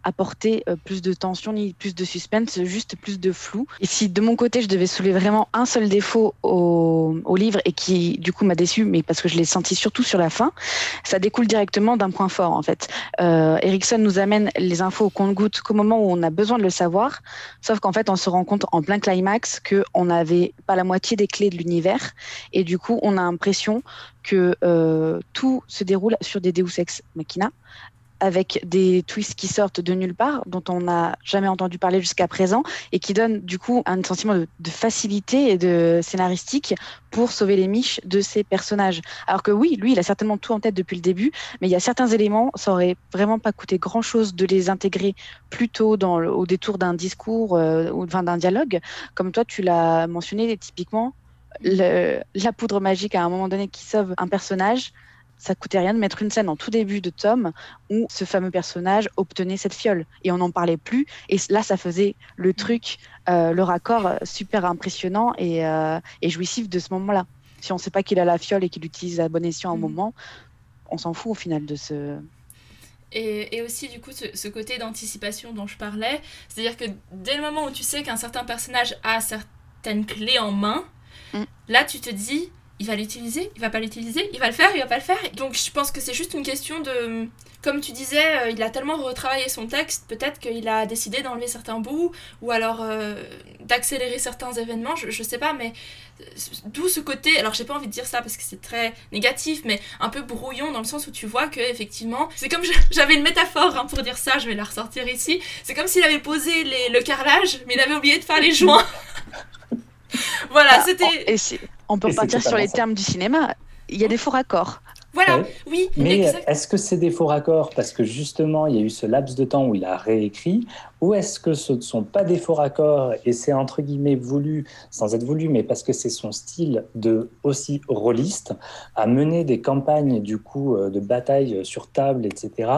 apporté plus de tension ni plus de suspense, juste plus de flou. Et si de mon côté, je devais soulever vraiment un seul défaut au livre et qui du coup m'a déçu, mais parce que je l'ai senti surtout sur la fin, ça découle directement d'un point fort en fait. Erikson nous amène les infos au compte-gouttes qu'au moment où on a besoin de le savoir, sauf qu'en fait on se rend compte en plein climax qu'on n'avait pas la moitié des clés de l'univers et du coup on a l'impression que tout se déroule sur des Deus Ex Machina, avec des twists qui sortent de nulle part, dont on n'a jamais entendu parler jusqu'à présent, et qui donnent du coup un sentiment de facilité et de scénaristique pour sauver les miches de ces personnages. Alors que oui, lui, il a certainement tout en tête depuis le début, mais il y a certains éléments, ça aurait vraiment pas coûté grand-chose de les intégrer plus tôt au détour d'un discours ou d'un dialogue. Comme toi, tu l'as mentionné, typiquement, la poudre magique à un moment donné qui sauve un personnage. Ça coûtait rien de mettre une scène en tout début de tome où ce fameux personnage obtenait cette fiole et on n'en parlait plus, et là ça faisait le truc, le raccord super impressionnant et jouissif de ce moment-là. Si on ne sait pas qu'il a la fiole et qu'il l'utilise à bon escient à un moment, on s'en fout au final de ce... Et aussi du coup ce côté d'anticipation dont je parlais, c'est-à-dire que dès le moment où tu sais qu'un certain personnage a certaines clés en main, là tu te dis il va l'utiliser, il va pas l'utiliser, il va le faire, il va pas le faire. Donc je pense que c'est juste une question de... Comme tu disais, il a tellement retravaillé son texte, peut-être qu'il a décidé d'enlever certains bouts, ou alors d'accélérer certains événements, je sais pas, mais d'où ce côté, alors j'ai pas envie de dire ça parce que c'est très négatif, mais un peu brouillon dans le sens où tu vois que effectivement, c'est comme j'avais une métaphore pour dire ça, je vais la ressortir ici, c'est comme s'il avait posé le carrelage, mais il avait oublié de faire les joints. Voilà, c'était... On peut repartir sur les termes du cinéma, il y a des faux raccords. Voilà, ouais. Oui. Mais est-ce que c'est des faux raccords parce que justement, il y a eu ce laps de temps où il a réécrit, ou est-ce que ce ne sont pas des faux raccords et c'est entre guillemets voulu, sans être voulu, mais parce que c'est son style de aussi rôliste, à mener des campagnes du coup de bataille sur table, etc.,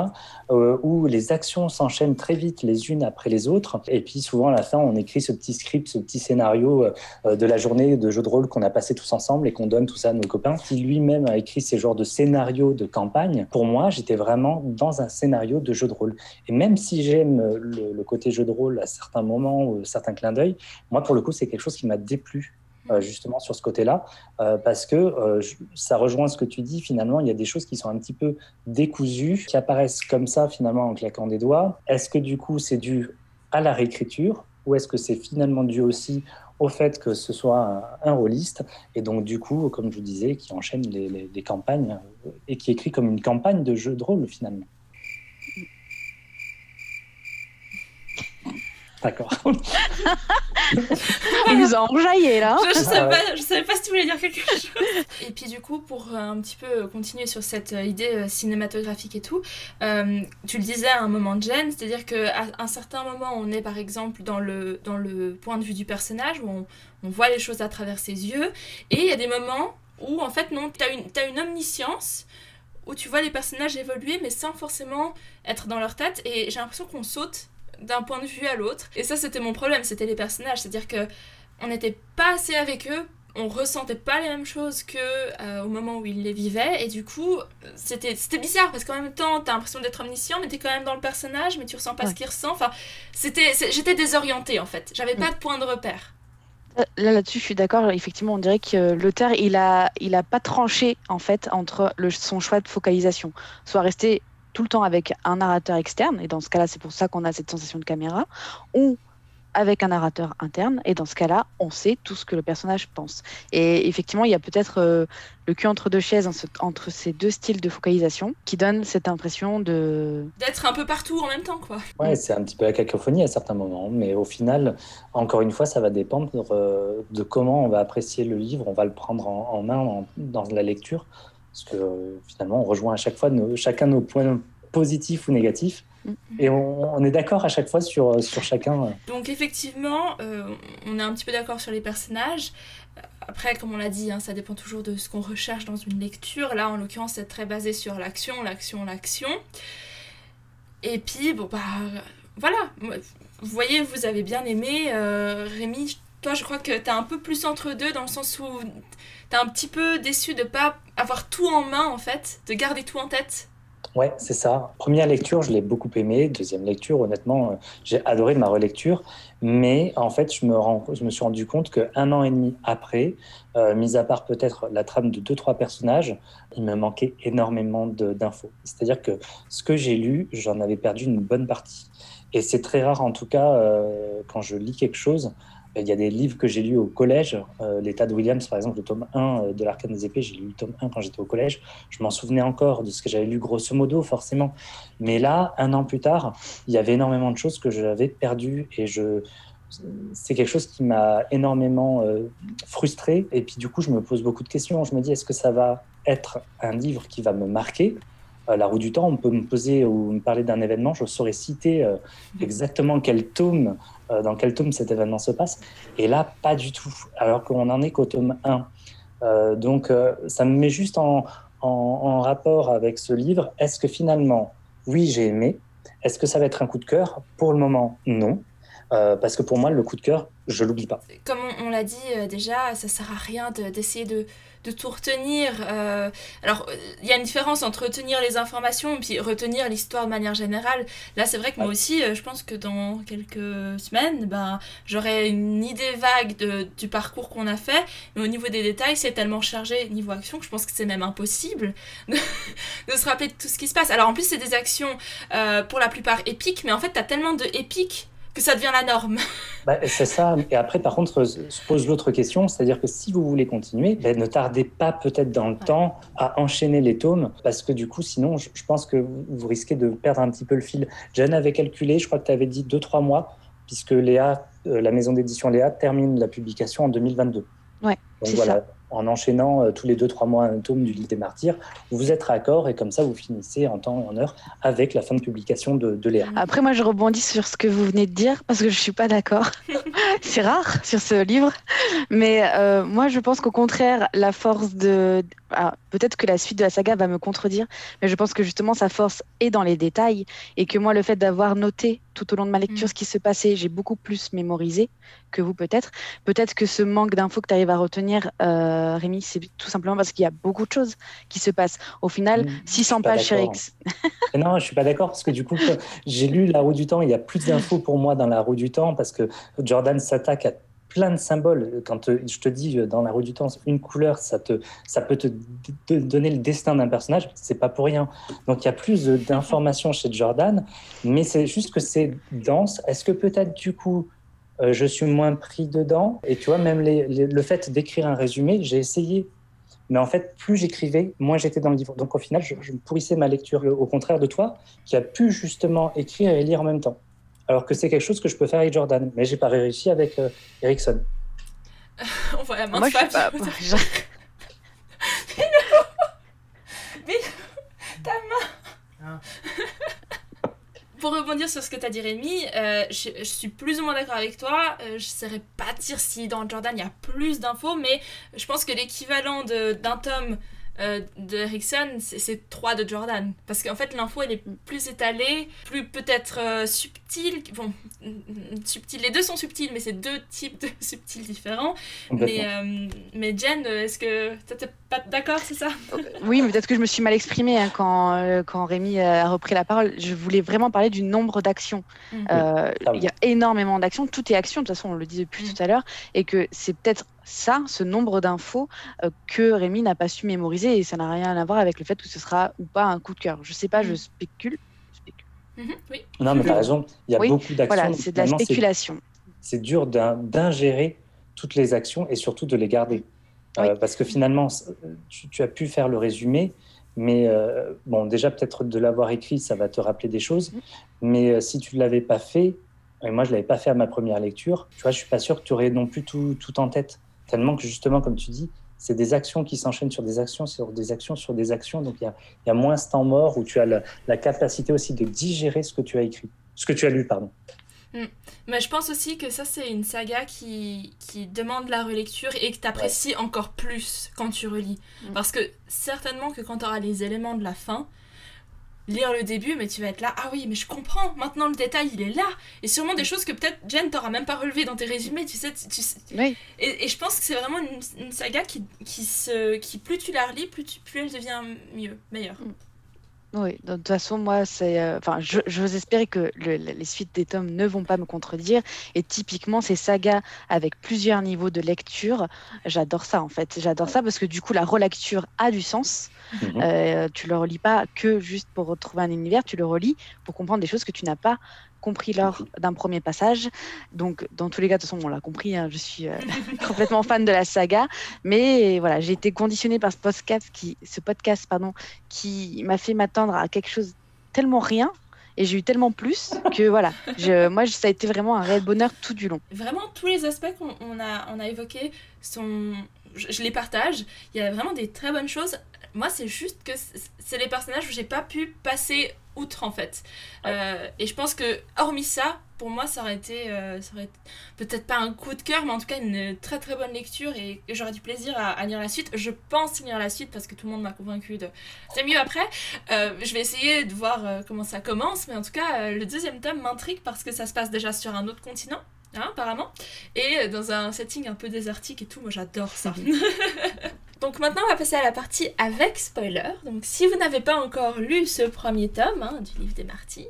où les actions s'enchaînent très vite les unes après les autres, et puis souvent à la fin, on écrit ce petit script, ce petit scénario de la journée de jeu de rôle qu'on a passé tous ensemble et qu'on donne tout ça à nos copains. Qui lui-même a écrit ces genres de scénario de campagne, pour moi, j'étais vraiment dans un scénario de jeu de rôle. Et même si j'aime le côté jeu de rôle à certains moments ou certains clins d'œil, moi, pour le coup, c'est quelque chose qui m'a déplu justement sur ce côté-là, parce que ça rejoint ce que tu dis, finalement, il y a des choses qui sont un petit peu décousues, qui apparaissent comme ça, finalement, en claquant des doigts. Est-ce que, du coup, c'est dû à la réécriture, ou est-ce que c'est finalement dû aussi au fait que ce soit un rôliste, et donc du coup, comme je vous disais, qui enchaîne les campagnes et qui écrit comme une campagne de jeu de rôle finalement. D'accord. Il nous a enjaillé là. Je savais pas si tu voulais dire quelque chose. Et puis du coup, pour un petit peu continuer sur cette idée cinématographique et tout, tu le disais à un moment de gêne, c'est-à-dire qu'à un certain moment, on est par exemple dans le point de vue du personnage, où on voit les choses à travers ses yeux, et il y a des moments où en fait non, t'as une omniscience, où tu vois les personnages évoluer, mais sans forcément être dans leur tête, et j'ai l'impression qu'on saute d'un point de vue à l'autre. Et ça, c'était mon problème, c'était les personnages. C'est-à-dire qu'on n'était pas assez avec eux, on ressentait pas les mêmes choses qu'au moment où ils les vivaient, et du coup, c'était bizarre, parce qu'en même temps, t'as l'impression d'être omniscient, mais t'es quand même dans le personnage, mais tu ressens pas ce qu'il ressent. Enfin, j'étais désorientée, en fait. J'avais pas de point de repère. Là-dessus, je suis d'accord. Effectivement, on dirait que l'auteur, il a pas tranché, en fait, entre son choix de focalisation. Soit rester tout le temps avec un narrateur externe, et dans ce cas-là, c'est pour ça qu'on a cette sensation de caméra, ou avec un narrateur interne, et dans ce cas-là, on sait tout ce que le personnage pense. Et effectivement, il y a peut-être le cul entre deux chaises entre ces deux styles de focalisation qui donne cette impression d'être un peu partout en même temps, quoi. Ouais, c'est un petit peu la cacophonie à certains moments, mais au final, encore une fois, ça va dépendre de comment on va apprécier le livre, on va le prendre en main dans la lecture, parce que finalement, on rejoint à chaque fois chacun nos points positifs ou négatifs, et on est d'accord à chaque fois sur chacun. Donc effectivement, on est un petit peu d'accord sur les personnages. Après, comme on l'a dit, ça dépend toujours de ce qu'on recherche dans une lecture. Là, en l'occurrence, c'est très basé sur l'action. Et puis, bon, voilà. Vous voyez, vous avez bien aimé. Rémi, toi, je crois que t'es un peu plus entre deux, dans le sens où t'es un petit peu déçu de pas avoir tout en main, en fait, de garder tout en tête. Ouais, c'est ça. Première lecture, je l'ai beaucoup aimé. Deuxième lecture, honnêtement, j'ai adoré ma relecture. Mais en fait, je me suis rendu compte qu'un an et demi après, mis à part peut-être la trame de 2-3 personnages, il me manquait énormément d'infos. C'est-à-dire que ce que j'ai lu, j'en avais perdu une bonne partie. Et c'est très rare, en tout cas, quand je lis quelque chose. Il y a des livres que j'ai lus au collège, l'État de Williams, par exemple, le tome 1 de l'Arcane des épées, j'ai lu le tome 1 quand j'étais au collège. Je m'en souvenais encore de ce que j'avais lu grosso modo, forcément. Mais là, un an plus tard, il y avait énormément de choses que j'avais perdues et c'est quelque chose qui m'a énormément frustré. Et puis du coup, je me pose beaucoup de questions. Je me dis, est-ce que ça va être un livre qui va me marquer ? La roue du temps, on peut me poser ou me parler d'un événement, je saurais citer exactement dans quel tome cet événement se passe. Et là, pas du tout, alors qu'on n'en est qu'au tome 1. Donc, ça me met juste en rapport avec ce livre. Est-ce que finalement, oui, j'ai aimé. Est-ce que ça va être un coup de cœur ? Pour le moment, non. parce que pour moi, le coup de cœur, je l'oublie pas. Comme on l'a dit déjà, ça sert à rien d'essayer de tout retenir. Alors, il y a une différence entre retenir les informations et puis retenir l'histoire de manière générale. Là, c'est vrai que moi aussi, je pense que dans quelques semaines, j'aurai une idée vague du parcours qu'on a fait, mais au niveau des détails, c'est tellement chargé niveau action que je pense que c'est même impossible de se rappeler de tout ce qui se passe. Alors, en plus, c'est des actions pour la plupart épiques, mais en fait, t'as tellement de épiques que ça devient la norme. C'est ça. Et après, par contre, se pose l'autre question, c'est-à-dire que si vous voulez continuer, ne tardez pas peut-être dans le temps à enchaîner les tomes, parce que du coup, sinon, je pense que vous risquez de perdre un petit peu le fil. Jeanne avait calculé, je crois que tu avais dit 2-3 mois, puisque Léa, la maison d'édition Léa, termine la publication en 2022. Ouais, donc voilà, ça. En enchaînant tous les 2-3 mois un tome du Livre des Martyrs, vous êtes raccord et comme ça vous finissez en temps et en heure avec la fin de publication de Léa. Après moi je rebondis sur ce que vous venez de dire parce que je suis pas d'accord. C'est rare sur ce livre, mais moi je pense qu'au contraire la force de... Alors, peut-être que la suite de la saga va me contredire, mais je pense que justement sa force est dans les détails et que moi le fait d'avoir noté tout au long de ma lecture ce qui se passait, j'ai beaucoup plus mémorisé que vous peut-être. Peut-être que ce manque d'infos que tu arrives à retenir, Rémi, c'est tout simplement parce qu'il y a beaucoup de choses qui se passent. Au final, 600 pages chez X. Non, je suis pas d'accord parce que du coup, j'ai lu La Roue du Temps, il y a plus d'infos pour moi dans La Roue du Temps parce que Jordan s'attaque à plein de symboles. Quand je te dis dans La Roue du Temps, une couleur, ça peut te donner le destin d'un personnage, c'est pas pour rien. Donc il y a plus d'informations chez Jordan, mais c'est juste que c'est dense. Est-ce que peut-être du coup, je suis moins pris dedans? Et tu vois, même le fait d'écrire un résumé, j'ai essayé. Mais en fait, plus j'écrivais, moins j'étais dans le livre. Donc au final, je pourrissais ma lecture, au contraire de toi, qui a pu justement écrire et lire en même temps. Alors que c'est quelque chose que je peux faire avec Jordan, mais j'ai pas réussi avec Erikson. On voit la main moi, de Fab. Mais ta main. Pour rebondir sur ce que tu as dit Rémi, je suis plus ou moins d'accord avec toi. Je ne saurais pas dire si dans Jordan il y a plus d'infos, mais je pense que l'équivalent d'un tome de Erikson, c'est 3 de Jordan. Parce qu'en fait, l'info, elle est plus étalée, plus peut-être subtile. Bon, subtile. Les deux sont subtils, mais c'est 2 types de subtils différents. Mais Jen, est-ce que tu n'es pas d'accord, c'est ça? Oui, mais peut-être que je me suis mal exprimée quand Rémi a repris la parole. Je voulais vraiment parler du nombre d'actions. Il y a énormément d'actions. Tout est action, de toute façon, on le dit depuis tout à l'heure. Et que c'est peut-être ça, ce nombre d'infos que Rémi n'a pas su mémoriser et ça n'a rien à voir avec le fait que ce sera ou pas un coup de cœur. Je sais pas, je spécule. Oui. Non, mais tu as raison, il y a beaucoup d'actions. Voilà, c'est de la spéculation. C'est dur d'ingérer toutes les actions et surtout de les garder. Parce que finalement, tu as pu faire le résumé, mais bon, déjà peut-être de l'avoir écrit, ça va te rappeler des choses, mais si tu ne l'avais pas fait, et moi je ne l'avais pas fait à ma première lecture, tu vois, je ne suis pas sûr que tu aurais non plus tout en tête. Tellement que justement, comme tu dis, c'est des actions qui s'enchaînent sur des actions, sur des actions, sur des actions. Donc il y a moins ce temps mort où tu as la capacité aussi de digérer ce que tu as écrit, ce que tu as lu, pardon. Mais je pense aussi que ça, c'est une saga qui demande la relecture et que tu apprécies encore plus quand tu relis. Parce que certainement que quand tu auras les éléments de la fin, lire le début, mais tu vas être là, ah oui, mais je comprends, maintenant le détail, il est là. Et sûrement des choses que peut-être, Jen, t'auras même pas relevées dans tes résumés, tu sais. Oui. Et je pense que c'est vraiment une saga qui plus tu la relis, plus elle devient meilleure. Oui, de toute façon, moi, je veux espérer que les suites des tomes ne vont pas me contredire. Et typiquement, ces sagas avec plusieurs niveaux de lecture, j'adore ça en fait. J'adore ça parce que du coup, la relecture a du sens. Tu le relis pas que juste pour retrouver un univers, tu le relis pour comprendre des choses que tu n'as pas compris lors d'un premier passage. Donc, dans tous les cas, de toute façon, on l'a compris, hein, je suis complètement fan de la saga. Mais voilà, j'ai été conditionnée par ce podcast qui m'a fait m'attendre à quelque chose tellement rien. Et j'ai eu tellement plus que voilà, ça a été vraiment un réel bonheur tout du long. Vraiment, tous les aspects qu'on a évoqués sont je les partage. Il y a vraiment des très bonnes choses. Moi, c'est juste que c'est les personnages où j'ai pas pu passer outre, en fait. Et je pense que, hormis ça, pour moi, ça aurait été peut-être pas un coup de cœur, mais en tout cas une très très bonne lecture et j'aurais du plaisir à lire la suite. Je pense lire la suite parce que tout le monde m'a convaincu de c'est mieux après. Je vais essayer de voir comment ça commence, mais en tout cas, le deuxième tome m'intrigue parce que ça se passe déjà sur un autre continent. Hein, apparemment, et dans un setting un peu désertique et tout, moi j'adore ça. Donc maintenant on va passer à la partie avec spoiler. Donc si vous n'avez pas encore lu ce premier tome du livre des martyrs,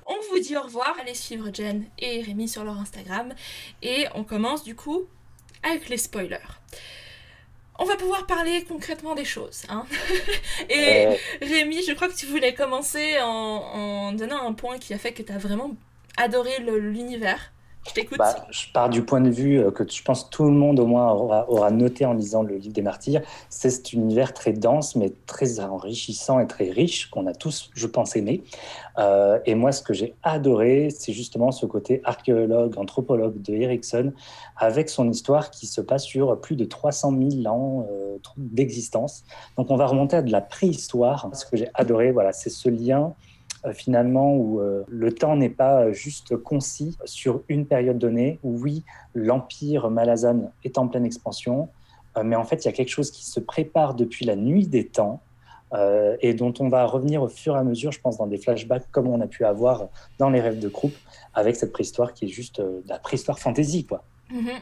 on vous dit au revoir, allez suivre Jen et Rémi sur leur Instagram, et on commence du coup avec les spoilers. On va pouvoir parler concrètement des choses. Et Rémi, je crois que tu voulais commencer en donnant un point qui a fait que tu as vraiment adoré l'univers. Je t'écoute. Je pars du point de vue que je pense tout le monde au moins aura noté en lisant le livre des martyrs. C'est cet univers très dense, mais très enrichissant et très riche qu'on a tous, je pense, aimé. Et moi, ce que j'ai adoré, c'est justement ce côté archéologue, anthropologue de Erikson, avec son histoire qui se passe sur plus de 300 000 ans d'existence. Donc, on va remonter à de la préhistoire. Ce que j'ai adoré, voilà, c'est ce lien finalement où le temps n'est pas juste concis sur une période donnée, où oui, l'empire malazan est en pleine expansion, mais en fait, il y a quelque chose qui se prépare depuis la nuit des temps et dont on va revenir au fur et à mesure, je pense, dans des flashbacks comme on a pu avoir dans les rêves de Krupp, avec cette préhistoire qui est juste de la préhistoire fantasy, quoi. Mm-hmm.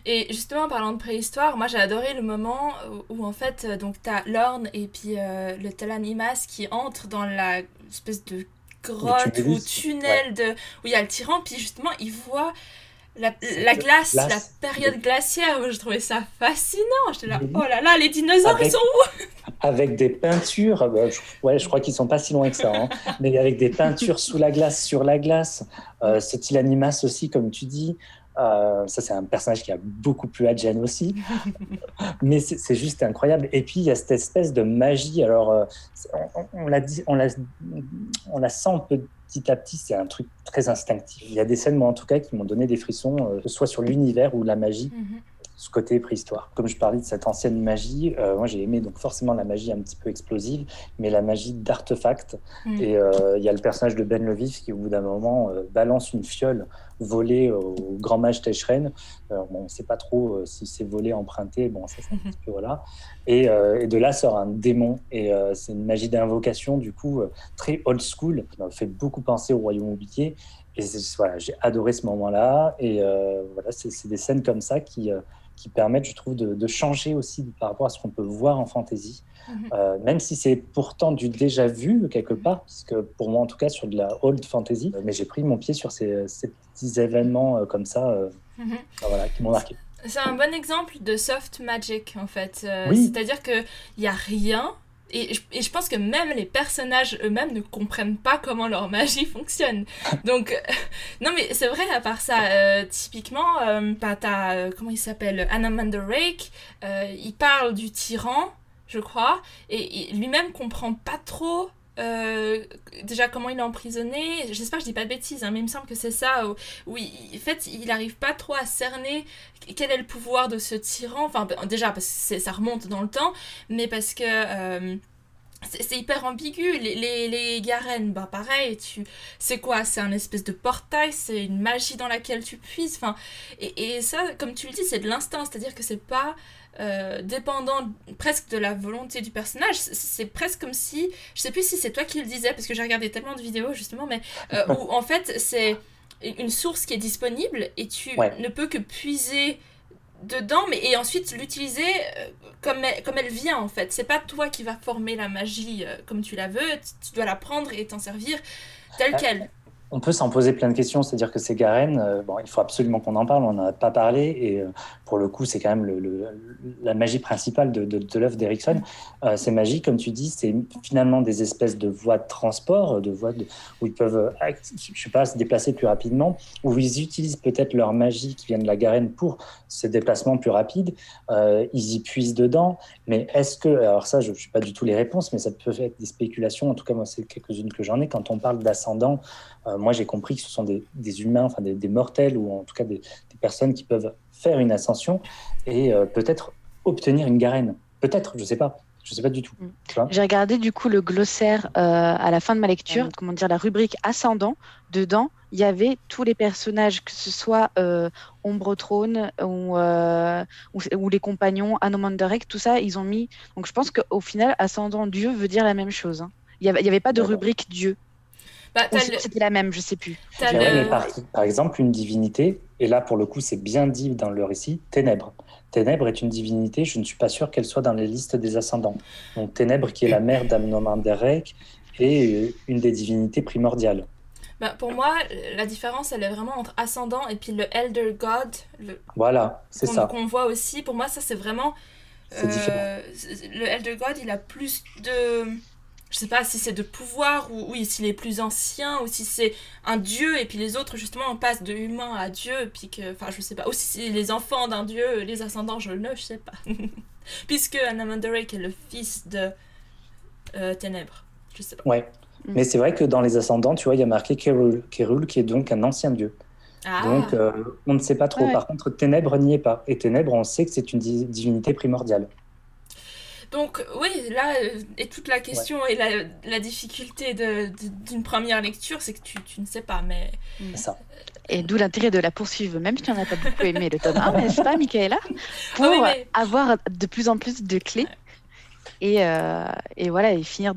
Et justement, en parlant de préhistoire, moi j'ai adoré le moment où en fait, donc t'as Lorne et puis le Talan Imas qui entrent dans la espèce de grotte ou tunnel où il y a le tyran, puis justement ils voient la glace, la période glaciaire. Moi, je trouvais ça fascinant. J'étais là, oh là là, les dinosaures, ils sont où? Avec des peintures, je crois qu'ils sont pas si loin que ça, mais avec des peintures sous la glace, sur la glace. Ce Talan Imas aussi, comme tu dis. Ça, c'est un personnage qui a beaucoup plu à Jen aussi, mais c'est juste incroyable. Et puis il y a cette espèce de magie. Alors, on la sent petit à petit. C'est un truc très instinctif. Il y a des scènes, moi en tout cas, qui m'ont donné des frissons, que ce soit sur l'univers ou la magie. Ce côté préhistoire. Comme je parlais de cette ancienne magie, moi j'ai aimé donc forcément la magie un petit peu explosive, mais la magie d'artefacts. Et il y a le personnage de Ben le Vif qui au bout d'un moment balance une fiole volée au grand mage Techren. On ne sait pas trop si c'est volé, emprunté, bon ça c'est un petit peu voilà. Et de là sort un démon et c'est une magie d'invocation du coup très old school qui m'a fait beaucoup penser au Royaume oublié. Et voilà, j'ai adoré ce moment-là et voilà, c'est des scènes comme ça qui permettent, je trouve, de changer aussi par rapport à ce qu'on peut voir en fantasy, même si c'est pourtant du déjà vu quelque part, parce que pour moi en tout cas sur de la old fantasy, mais j'ai pris mon pied sur ces petits événements comme ça voilà, qui m'ont marqué. C'est un bon exemple de soft magic en fait, oui. C'est-à-dire qu'il n'y a rien. Et je pense que même les personnages eux-mêmes ne comprennent pas comment leur magie fonctionne. Donc, non mais c'est vrai, à part ça, typiquement, t'as, comment il s'appelle, Anamander Rake, il parle du tyran, je crois, et lui-même comprend pas trop déjà comment il est emprisonné. J'espère que je dis pas de bêtises, mais il me semble que c'est ça, où en fait, il arrive pas trop à cerner quel est le pouvoir de ce tyran, enfin déjà parce que ça remonte dans le temps, mais parce que c'est hyper ambigu. Les Garen, pareil, c'est quoi? C'est un espèce de portail, c'est une magie dans laquelle tu puises, enfin, et ça, comme tu le dis, c'est de l'instinct, c'est-à-dire que c'est pas dépendant presque de la volonté du personnage. C'est presque comme si, je sais plus si c'est toi qui le disais parce que j'ai regardé tellement de vidéos justement, mais où en fait c'est une source qui est disponible et tu ne peux que puiser dedans, et ensuite l'utiliser comme elle vient en fait. C'est pas toi qui vas former la magie comme tu la veux, tu dois la prendre et t'en servir telle qu'elle. On peut s'en poser plein de questions, c'est-à-dire que ces Garen, il faut absolument qu'on en parle, on n'en a pas parlé, et pour le coup, c'est quand même la magie principale de l'œuvre d'Erikson. Ces magies, comme tu dis, c'est finalement des espèces de voies de transport, où ils peuvent, je sais pas, se déplacer plus rapidement, où ils utilisent peut-être leur magie qui vient de la Garen pour ce déplacement plus rapide, ils y puisent dedans, mais est-ce que, alors ça, je ne sais pas du tout les réponses, mais ça peut être des spéculations, en tout cas, moi, c'est quelques-unes que j'en ai, quand on parle d'ascendant. Moi, j'ai compris que ce sont des humains, enfin des mortels, ou en tout cas des personnes qui peuvent faire une ascension. Et peut-être obtenir une garenne. Peut-être, je sais pas. Je sais pas du tout. Tu vois. J'ai regardé du coup le glossaire à la fin de ma lecture, comment dire, la rubrique ascendant. Dedans, il y avait tous les personnages, que ce soit Ombre Trône ou les compagnons, Anomandarek, tout ça, ils ont mis. Donc je pense qu'au final, ascendant Dieu veut dire la même chose. Hein. Il y avait pas de rubrique Dieu. Bah, Ou c'était la même, je sais plus. Ouais, mais par exemple, une divinité, et là pour le coup c'est bien dit dans le récit, Ténèbres. Ténèbres est une divinité, je ne suis pas sûr qu'elle soit dans les listes des ascendants. Donc Ténèbres, qui est la mère d'Amnomanderek, est une des divinités primordiales. Bah, pour moi, la différence, elle est vraiment entre ascendant et puis le Elder God. Voilà, c'est ça. Qu'on voit aussi. Pour moi, ça, c'est vraiment... C'est différent. Le Elder God, il a plus de... Je sais pas si c'est de pouvoir ou oui, s'il est plus ancien ou si c'est un dieu et puis les autres, justement, on passe de humain à dieu. Puis que... Enfin, je sais pas. Aussi, si les enfants d'un dieu, les ascendants, je sais pas. Puisque Anamandarek est le fils de Ténèbres. Je sais pas. Ouais. Mais c'est vrai que dans les ascendants, tu vois, il y a marqué Kerul, qui est donc un ancien dieu. Ah. Donc, on ne sait pas trop. Ouais. Par contre, Ténèbres n'y est pas. Et Ténèbres, on sait que c'est une divinité primordiale. Donc, oui, là, et toute la question et la difficulté d'une première lecture, c'est que tu ne sais pas, mais... C'est ça. Et d'où l'intérêt de la poursuivre, même si tu n'en as pas beaucoup aimé le tome 1, n'est-ce pas, Michaela, pour avoir de plus en plus de clés. Et voilà, et finir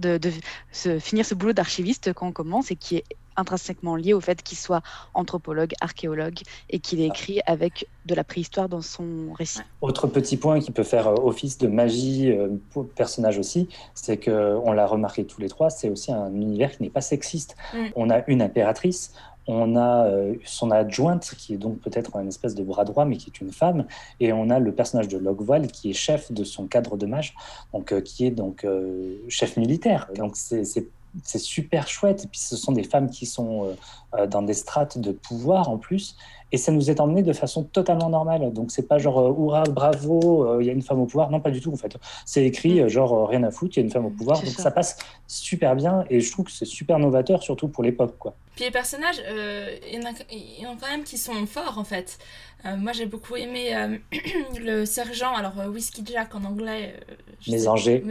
ce boulot d'archiviste quand on commence et qui est intrinsèquement lié au fait qu'il soit anthropologue, archéologue et qu'il est écrit avec de la préhistoire dans son récit. Autre petit point qui peut faire office de magie pour le personnage aussi, c'est qu'on l'a remarqué tous les trois, c'est aussi un univers qui n'est pas sexiste. On a une impératrice, on a son adjointe, qui est donc peut-être une espèce de bras droit, mais qui est une femme, et on a le personnage de Logval, qui est chef de son cadre de mage, donc, qui est donc chef militaire. Donc c'est super chouette, et puis ce sont des femmes qui sont dans des strates de pouvoir en plus, et ça nous est emmené de façon totalement normale. Donc c'est pas genre hurrah, bravo, il y a une femme au pouvoir. Non, pas du tout en fait. C'est écrit genre rien à foutre, il y a une femme au pouvoir. Donc ça passe super bien, et je trouve que c'est super novateur, surtout pour l'époque, quoi. Puis les personnages, il y en a quand même qui sont forts en fait. Moi j'ai beaucoup aimé le sergent, alors Whiskey Jack en anglais. Mésanger,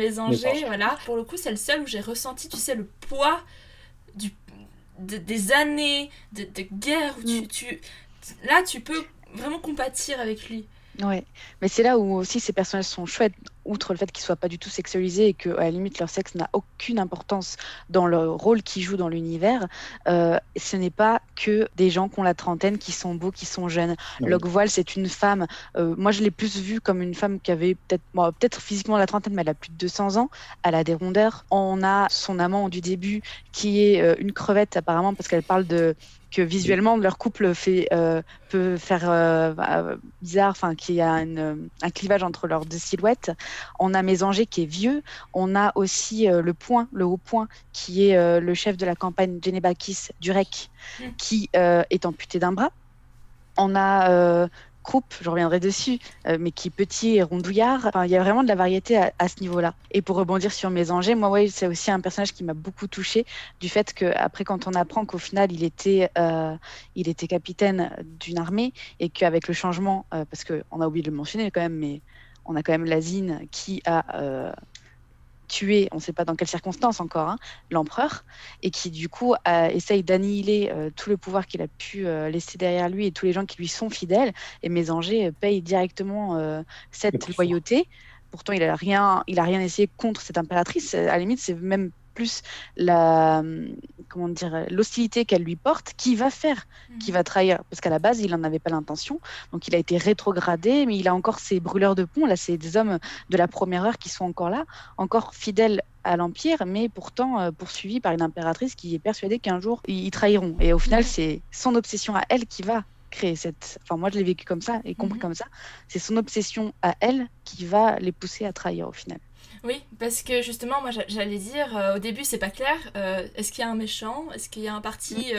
voilà. Pour le coup, c'est le seul où j'ai ressenti, tu sais, le poids des années de guerre où là tu peux vraiment compatir avec lui. Ouais, mais c'est là où aussi ces personnages sont chouettes, outre le fait qu'ils soient pas du tout sexualisés et qu'à la limite leur sexe n'a aucune importance dans le rôle qu'ils jouent dans l'univers. Ce n'est pas que des gens qui ont la trentaine, qui sont beaux, qui sont jeunes. Oui. Logvoil, c'est une femme, moi je l'ai plus vue comme une femme qui avait peut-être physiquement la trentaine, mais elle a plus de 200 ans, elle a des rondeurs. On a son amant du début qui est une crevette apparemment, parce qu'elle parle que visuellement leur couple peut faire bizarre, enfin qu'il y a un clivage entre leurs deux silhouettes. On a Mésanger qui est vieux, on a aussi le haut point, qui est le chef de la campagne Genebakis Durek, qui est amputé d'un bras. On a Krupp, je reviendrai dessus, mais qui est petit et rondouillard. Enfin, il y a vraiment de la variété à ce niveau-là. Et pour rebondir sur Mésanger, moi, ouais, c'est aussi un personnage qui m'a beaucoup touchée, du fait qu'après, quand on apprend qu'au final, il était capitaine d'une armée, et qu'avec le changement, parce qu'on a oublié de le mentionner quand même, mais on a quand même Lazine qui a tué, on ne sait pas dans quelles circonstances encore, l'empereur, et qui du coup essaye d'annihiler tout le pouvoir qu'il a pu laisser derrière lui et tous les gens qui lui sont fidèles. Et Mésanger paye directement cette loyauté. Pourtant, il a rien essayé contre cette impératrice. À la limite, c'est même plus l'hostilité qu'elle lui porte qui va trahir, parce qu'à la base il n'en avait pas l'intention, donc il a été rétrogradé, mais il a encore ces brûleurs de pont, là c'est des hommes de la première heure qui sont encore là, encore fidèles à l'Empire, mais pourtant poursuivis par une impératrice qui est persuadée qu'un jour ils trahiront, et au final c'est son obsession à elle qui va créer moi je l'ai vécu comme ça et compris comme ça, c'est son obsession à elle qui va les pousser à trahir au final. Oui, parce que justement, moi j'allais dire, au début c'est pas clair, est-ce qu'il y a un méchant, est-ce qu'il y a un parti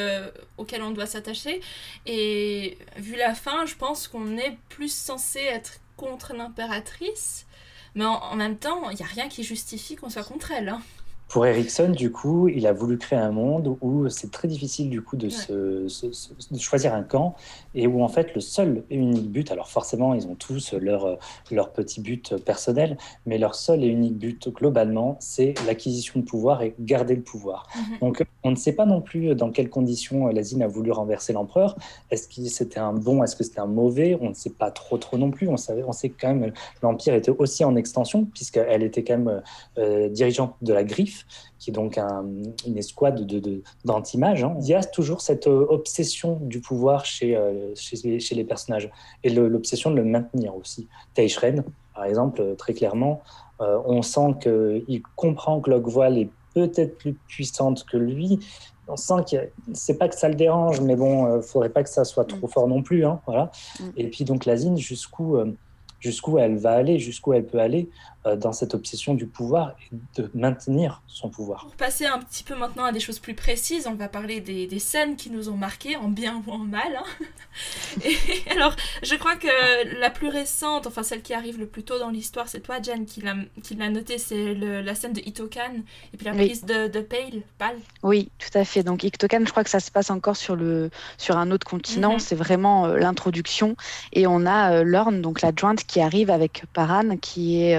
auquel on doit s'attacher, et vu la fin, je pense qu'on est plus censé être contre l'impératrice, mais en même temps, il n'y a rien qui justifie qu'on soit contre elle. Hein. Pour Erikson, du coup, il a voulu créer un monde où c'est très difficile du coup de, de choisir un camp et où en fait le seul et unique but, alors forcément ils ont tous leur petit but personnel, mais leur seul et unique but globalement, c'est l'acquisition de pouvoir et garder le pouvoir. Donc on ne sait pas non plus dans quelles conditions Lazine a voulu renverser l'empereur. Est-ce que c'était un bon, est-ce que c'était un mauvais? On ne sait pas trop non plus. On sait quand même l'Empire était aussi en extension puisqu'elle était quand même dirigeante de la Griffe, qui est donc une escouade d'anti-mages. Il y a toujours cette obsession du pouvoir chez les personnages et l'obsession de le maintenir aussi. Teichren, par exemple, très clairement, on sent qu'il comprend que Logvoil est peut-être plus puissante que lui. On sent que c'est pas que ça le dérange, mais bon, faudrait pas que ça soit trop fort non plus. Voilà. Et puis donc Lazine, jusqu'où elle va aller, jusqu'où elle peut aller dans cette obsession du pouvoir et de maintenir son pouvoir. Pour passer un petit peu maintenant à des choses plus précises, on va parler des scènes qui nous ont marquées, en bien ou en mal. Et alors, je crois que la plus récente, enfin celle qui arrive le plus tôt dans l'histoire, c'est toi, Jen, qui l'a notée, c'est la scène de Itokan, et puis la prise de Pal. Oui, tout à fait. Donc Itokan, je crois que ça se passe encore sur un autre continent, c'est vraiment l'introduction, et on a Lorne, donc l'adjointe, qui arrive avec Paran, qui est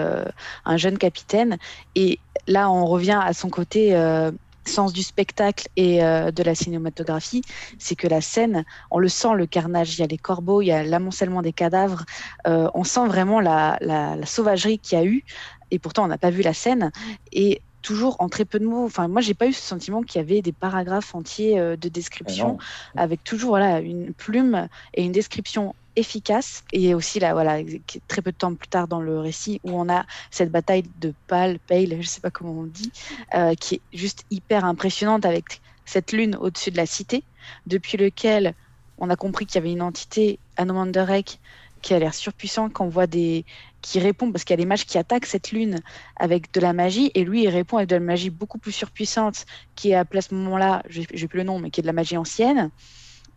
un jeune capitaine, et là on revient à son côté sens du spectacle et de la cinématographie. C'est que la scène, on le sent, le carnage, il y a les corbeaux, il y a l'amoncellement des cadavres, on sent vraiment la sauvagerie qu'il y a eu, et pourtant on n'a pas vu la scène, et toujours en très peu de mots. Enfin, moi, j'ai pas eu ce sentiment qu'il y avait des paragraphes entiers de description, avec toujours une plume et une description efficace. Et aussi là, très peu de temps plus tard dans le récit, où on a cette bataille de Pale, je sais pas comment on dit, qui est juste hyper impressionnante, avec cette lune au-dessus de la cité, depuis lequel on a compris qu'il y avait une entité, Anomanderek, qui a l'air surpuissant, qu'on voit qui répond, parce qu'il y a des mages qui attaquent cette lune avec de la magie, et lui il répond avec de la magie beaucoup plus surpuissante, qui est appelée à ce moment-là, j'ai plus le nom, mais qui est de la magie ancienne.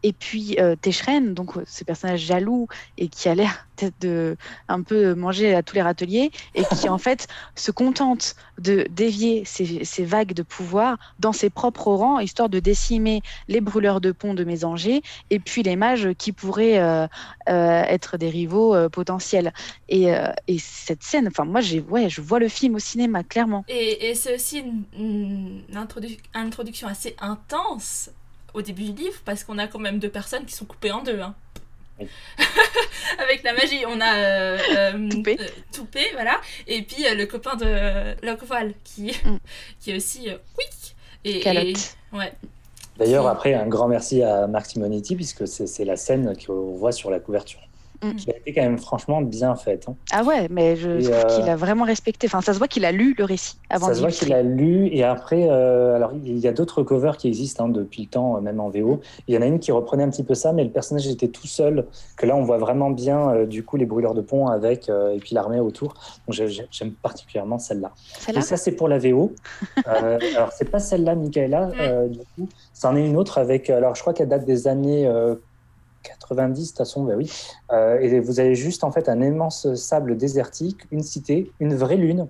Et puis Teichren, donc ce personnage jaloux et qui a l'air peut-être de un peu manger à tous les râteliers, et qui en fait se contente de dévier ces vagues de pouvoir dans ses propres rangs, histoire de décimer les brûleurs de pont de Mésanger et puis les mages qui pourraient être des rivaux potentiels. Et cette scène, enfin moi je vois le film au cinéma clairement. Et c'est aussi une introduction assez intense au début du livre, parce qu'on a quand même deux personnes qui sont coupées en deux. Oui. Avec la magie, on a Toupé, voilà, et puis le copain de Logvoil qui est aussi quick et ouais. D'ailleurs, après, un grand merci à Marc Simonetti, puisque c'est la scène qu'on voit sur la couverture. Qui a été quand même franchement bien faite. Ah ouais, mais je trouve qu'il a vraiment respecté. Enfin, ça se voit qu'il a lu le récit avant. Ça se voit qu'il a lu, et après, alors il y a d'autres covers qui existent depuis le temps, même en VO. Il y en a une qui reprenait un petit peu ça, mais le personnage était tout seul. Que là, on voit vraiment bien du coup les brûleurs de pont avec et puis l'armée autour. Donc j'aime particulièrement celle-là. Et ça, c'est pour la VO. Alors c'est pas celle-là, Michaela. Du coup, c'en est une autre avec. Alors je crois qu'elle date des années 90, de toute façon, ben oui. Et vous avez juste en fait un immense sable désertique, une cité, une vraie lune,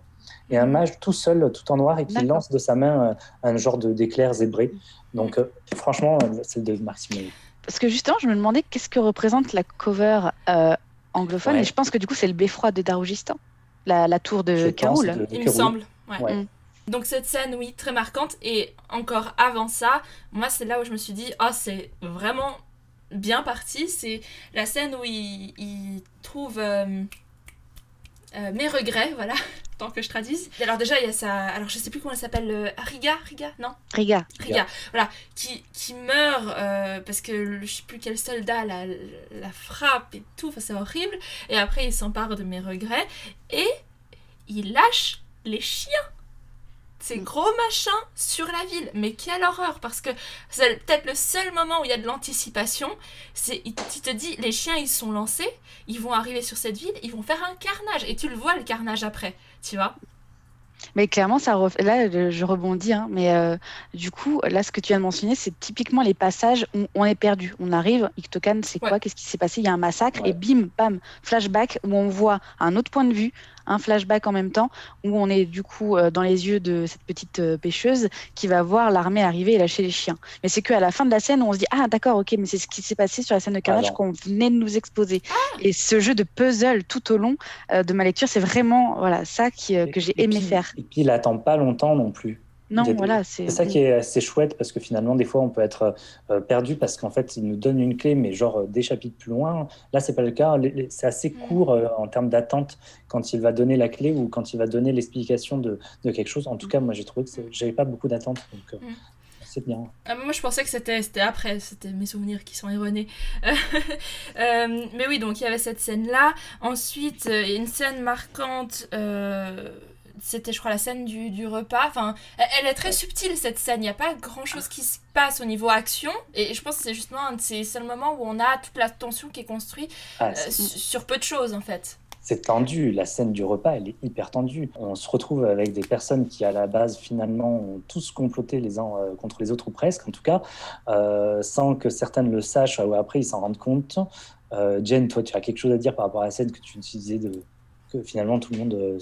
et un mage tout seul, tout en noir, et qui lance de sa main un genre d'éclair zébré. Donc franchement, c'est de Marc Simonetti. Parce que justement, je me demandais qu'est-ce que représente la cover anglophone, et je pense que du coup, c'est le beffroi de Darougistan, la tour de Karoul. Il me semble, ouais. Donc cette scène, oui, très marquante. Et encore avant ça, moi, c'est là où je me suis dit, c'est vraiment bien parti. C'est la scène où il trouve mes regrets, voilà, tant que je traduise. Et alors déjà, il y a ça, alors je sais plus comment elle s'appelle, Riga, non Riga, voilà, qui meurt parce que je sais plus quel soldat la frappe et tout, c'est horrible. Et après, il s'empare de mes regrets et il lâche les chiens. Ces gros machins sur la ville. Mais quelle horreur, parce que c'est peut-être le seul moment où il y a de l'anticipation. Tu te dis, les chiens, ils sont lancés, ils vont arriver sur cette ville, ils vont faire un carnage. Et tu le vois, le carnage après, tu vois. Mais clairement, là, je rebondis, hein, mais du coup, là, ce que tu viens de mentionner, c'est typiquement les passages où on est perdu. On arrive, Iktokan, c'est Ouais, quoi? Qu'est-ce qui s'est passé? Il y a un massacre, et Ouais. bim, bam, flashback, où on voit un autre point de vue, un flashback en même temps, où on est du coup dans les yeux de cette petite pêcheuse qui va voir l'armée arriver et lâcher les chiens. Mais c'est qu'à la fin de la scène, on se dit, ah d'accord, ok, mais c'est ce qui s'est passé sur la scène de Ah carnage non. qu'on venait de nous exposer. Et ce jeu de puzzle tout au long de ma lecture, c'est vraiment voilà, ça que j'ai aimé faire. Et puis il attend pas longtemps non plus. Non, voilà, C'est ça qui est assez chouette parce que finalement, des fois, on peut être perdu parce qu'en fait, il nous donne une clé, mais genre des chapitres plus loin. Là, c'est pas le cas. C'est assez mm, court en termes d'attente quand il va donner la clé ou quand il va donner l'explication de quelque chose. En tout cas, moi, j'ai trouvé que j'avais pas beaucoup d'attente, donc mm. c'est bien. Moi, je pensais que c'était après, c'était mes souvenirs qui sont erronés. Mais oui, donc il y avait cette scène-là. Ensuite, une scène marquante, c'était, je crois, la scène du repas. Enfin, elle est très subtile, cette scène. Il n'y a pas grand-chose qui se passe au niveau action. Et je pense que c'est justement un de ces seuls moments où on a toute la tension qui est construite Ah, sur peu de choses, en fait. c'est tendu, la scène du repas, elle est hyper tendue. On se retrouve avec des personnes qui, à la base, finalement, ont tous comploté les uns contre les autres, ou presque, en tout cas, sans que certaines le sachent, ou après ils s'en rendent compte. Jen, toi, tu as quelque chose à dire par rapport à la scène que tu disais que finalement tout le monde...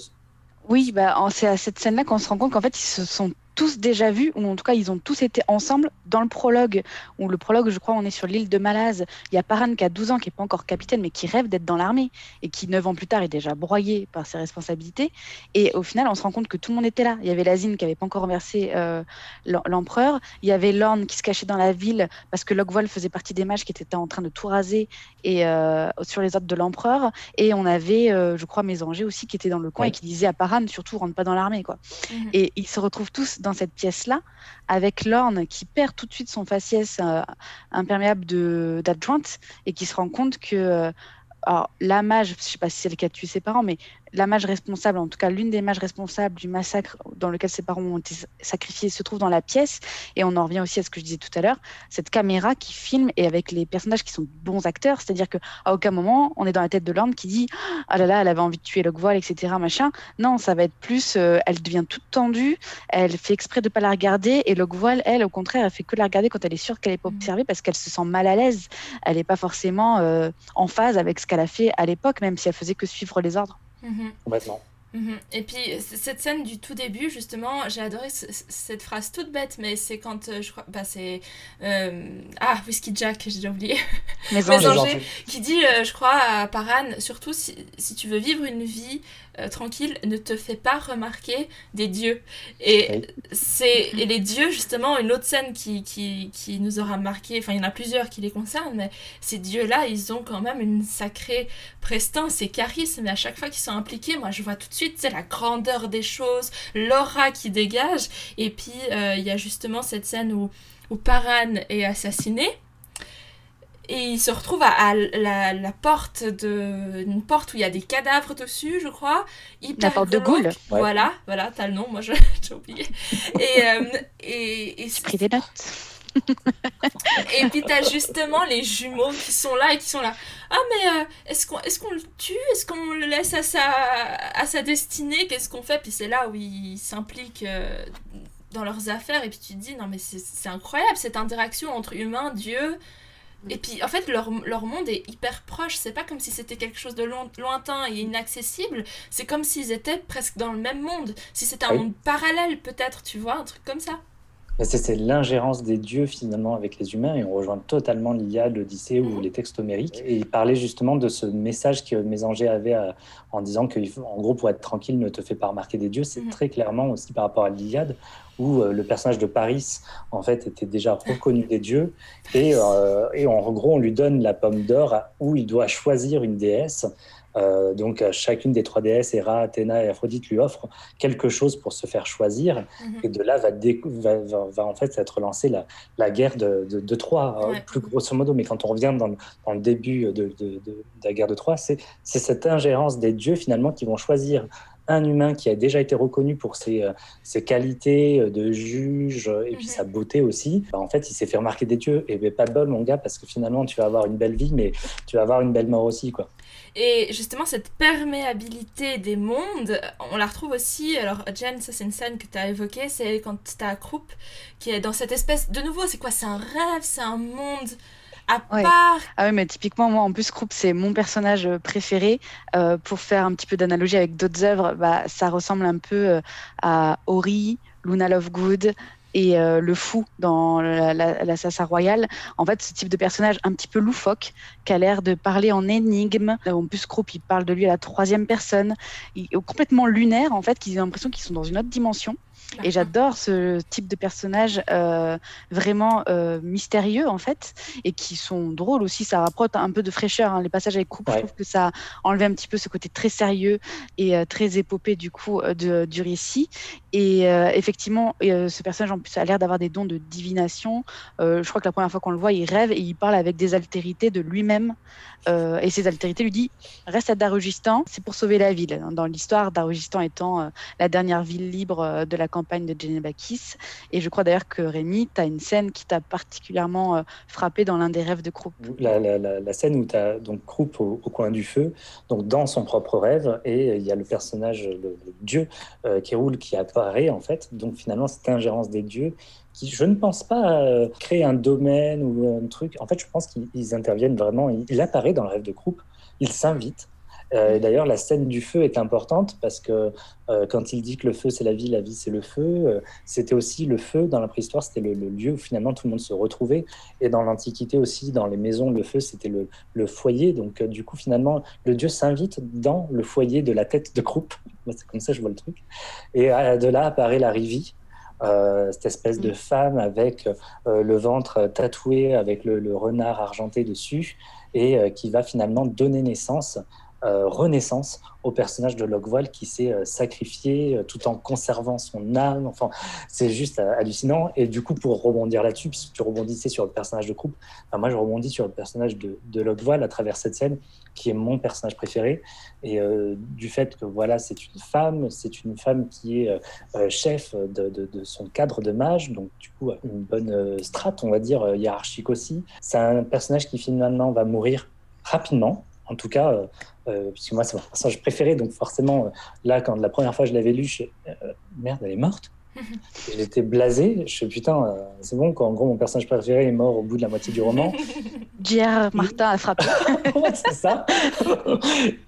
Oui, c'est à cette scène-là qu'on se rend compte qu'en fait, ils se sont tous déjà vus, ou en tout cas, ils ont tous été ensemble dans le prologue. Où le prologue, je crois, on est sur l'île de Malaz. Il y a Paran qui a 12 ans, qui n'est pas encore capitaine, mais qui rêve d'être dans l'armée, et qui, 9 ans plus tard, est déjà broyé par ses responsabilités. Et au final, on se rend compte que tout le monde était là. Il y avait Lazine qui n'avait pas encore renversé l'empereur. Il y avait Lorne qui se cachait dans la ville, parce que Logvoil faisait partie des mages qui étaient en train de tout raser et, sur les ordres de l'empereur. Et on avait, je crois, Mésanger aussi, qui était dans le coin et qui disait à Paran, surtout, rentre pas dans l'armée, quoi. Mhm. Et ils se retrouvent tous dans cette pièce-là, avec Lorne qui perd tout de suite son faciès imperméable d'adjointe et qui se rend compte que alors, la mage, je ne sais pas si c'est le cas de tuer ses parents, mais la mage responsable, en tout cas l'une des mages responsables du massacre dans lequel ses parents ont été sacrifiés, se trouve dans la pièce. Et on en revient aussi à ce que je disais tout à l'heure, cette caméra qui filme et avec les personnages qui sont de bons acteurs, c'est-à-dire qu'à aucun moment on est dans la tête de Lorne qui dit « Ah là là, elle avait envie de tuer Logvoil, etc. » machin. Non, ça va être plus, elle devient toute tendue, elle fait exprès de ne pas la regarder et Logvoil, elle, au contraire, elle fait que la regarder quand elle est sûre qu'elle n'est pas observée parce qu'elle se sent mal à l'aise. Elle n'est pas forcément en phase avec ce qu'elle a fait à l'époque, même si elle faisait que suivre les ordres. Complètement. Et puis cette scène du tout début, justement, j'ai adoré cette phrase toute bête, mais c'est quand je crois, c'est Whiskey Jack, j'ai déjà oublié, Mésanger qui dit, je crois, à Paran, surtout si tu veux vivre une vie tranquille, ne te fais pas remarquer des dieux. Et et les dieux, justement, une autre scène qui nous aura marqué, enfin il y en a plusieurs qui les concernent, mais ces dieux-là, ils ont quand même une sacrée prestance et charisme, et à chaque fois qu'ils sont impliqués, moi je vois tout de suite, c'est la grandeur des choses, l'aura qui dégage. Et puis il y a justement cette scène où Paran est assassiné. Et il se retrouve à la porte une porte où il y a des cadavres dessus, je crois. La porte de Ghoul. Voilà, t'as le nom, moi j'ai oublié. Et j'ai pris des notes. Et puis t'as justement les jumeaux qui sont là. Ah mais est-ce qu'on le tue? Est-ce qu'on le laisse à sa destinée? Qu'est-ce qu'on fait? Puis c'est là où ils s'impliquent dans leurs affaires. Et puis tu te dis, non mais c'est incroyable cette interaction entre humains, dieux. Et puis en fait leur monde est hyper proche, c'est pas comme si c'était quelque chose de lointain et inaccessible, c'est comme s'ils étaient presque dans le même monde, si c'était un monde parallèle peut-être, tu vois, un truc comme ça. C'est l'ingérence des dieux finalement avec les humains, et on rejoint totalement l'Iliade, l'Odyssée ou les textes homériques. Et il parlait justement de ce message que Mésanger avait en disant qu'en gros, pour être tranquille, ne te fais pas remarquer des dieux. C'est très clairement aussi par rapport à l'Iliade, où le personnage de Paris en fait était déjà reconnu des dieux, et en gros on lui donne la pomme d'or où il doit choisir une déesse. Donc chacune des 3 déesses, Héra, Athéna et Aphrodite, lui offrent quelque chose pour se faire choisir, et de là va en fait être lancée la guerre de Troie, plus grosso modo. Mais quand on revient dans le début de la guerre de Troie, c'est cette ingérence des dieux finalement qui vont choisir un humain qui a déjà été reconnu pour ses qualités de juge et puis sa beauté aussi, en fait, il s'est fait remarquer des dieux. Et pas de bol, mon gars, parce que finalement, tu vas avoir une belle vie, mais tu vas avoir une belle mort aussi, quoi. Et justement, cette perméabilité des mondes, on la retrouve aussi. Alors, Jen, ça c'est une scène que tu as évoquée, c'est quand tu as Krupp qui est dans cette espèce. De nouveau, c'est quoi? C'est un rêve, c'est un monde à part. Ah oui, mais typiquement, moi, en plus, Krupp, c'est mon personnage préféré. Pour faire un petit peu d'analogie avec d'autres œuvres, ça ressemble un peu à Ori, Luna Lovegood et le fou dans l'Assassin Royal. En fait, ce type de personnage un petit peu loufoque, qui a l'air de parler en énigme. En plus, Krupp, il parle de lui à la troisième personne. Il est complètement lunaire, en fait, qu'ils ont l'impression qu'ils sont dans une autre dimension. Et j'adore ce type de personnages vraiment mystérieux, en fait, et qui sont drôles aussi. Ça rapporte un peu de fraîcheur, hein. Les passages avec Krupp, je trouve que ça enlève un petit peu ce côté très sérieux et très épopée du coup du récit. Et effectivement, ce personnage en plus a l'air d'avoir des dons de divination. Je crois que la première fois qu'on le voit, il rêve et il parle avec des altérités de lui-même. Et ces altérités lui disent « Reste à Darujhistan, c'est pour sauver la ville ». Dans l'histoire, Darujhistan étant la dernière ville libre de la campagne de Djenebakis. Et je crois d'ailleurs que Rémi, tu as une scène qui t'a particulièrement frappé dans l'un des rêves de Krupp. La scène où tu as donc Krupp au coin du feu, donc dans son propre rêve, et il y a le personnage, le dieu Keroul qui apparaît en fait. Donc finalement, cette ingérence des dieux qui, je ne pense pas créer un domaine ou un truc. En fait, je pense qu'ils interviennent vraiment. Il apparaît dans le rêve de Krupp, il s'invite. D'ailleurs, la scène du feu est importante parce que quand il dit que le feu c'est la vie c'est le feu, c'était aussi le feu dans la préhistoire, c'était le lieu où finalement tout le monde se retrouvait. Et dans l'Antiquité aussi, dans les maisons, le feu c'était le foyer. Donc du coup, finalement, le dieu s'invite dans le foyer de la tête de Krupp. Moi, c'est comme ça que je vois le truc. Et de là apparaît la Rivi. Cette espèce de femme avec le ventre tatoué, avec le renard argenté dessus, et qui va finalement donner renaissance au personnage de Logvoil qui s'est sacrifié tout en conservant son âme. Enfin, c'est juste hallucinant. Et du coup, pour rebondir là-dessus, puisque tu rebondissais sur le personnage de Krupp, moi je rebondis sur le personnage de Logvoil à travers cette scène qui est mon personnage préféré, et du fait que voilà, c'est une femme qui est chef de son cadre de mage, donc du coup une bonne strate, on va dire, hiérarchique aussi. C'est un personnage qui finalement va mourir rapidement, en tout cas, puisque moi c'est mon personnage préféré, donc forcément là, quand la première fois je l'avais lu, merde, elle est morte. J'étais blasé, je fais putain, c'est bon, en gros mon personnage préféré est mort au bout de la moitié du roman. J.R. Martin a frappé. Ouais, c'est ça.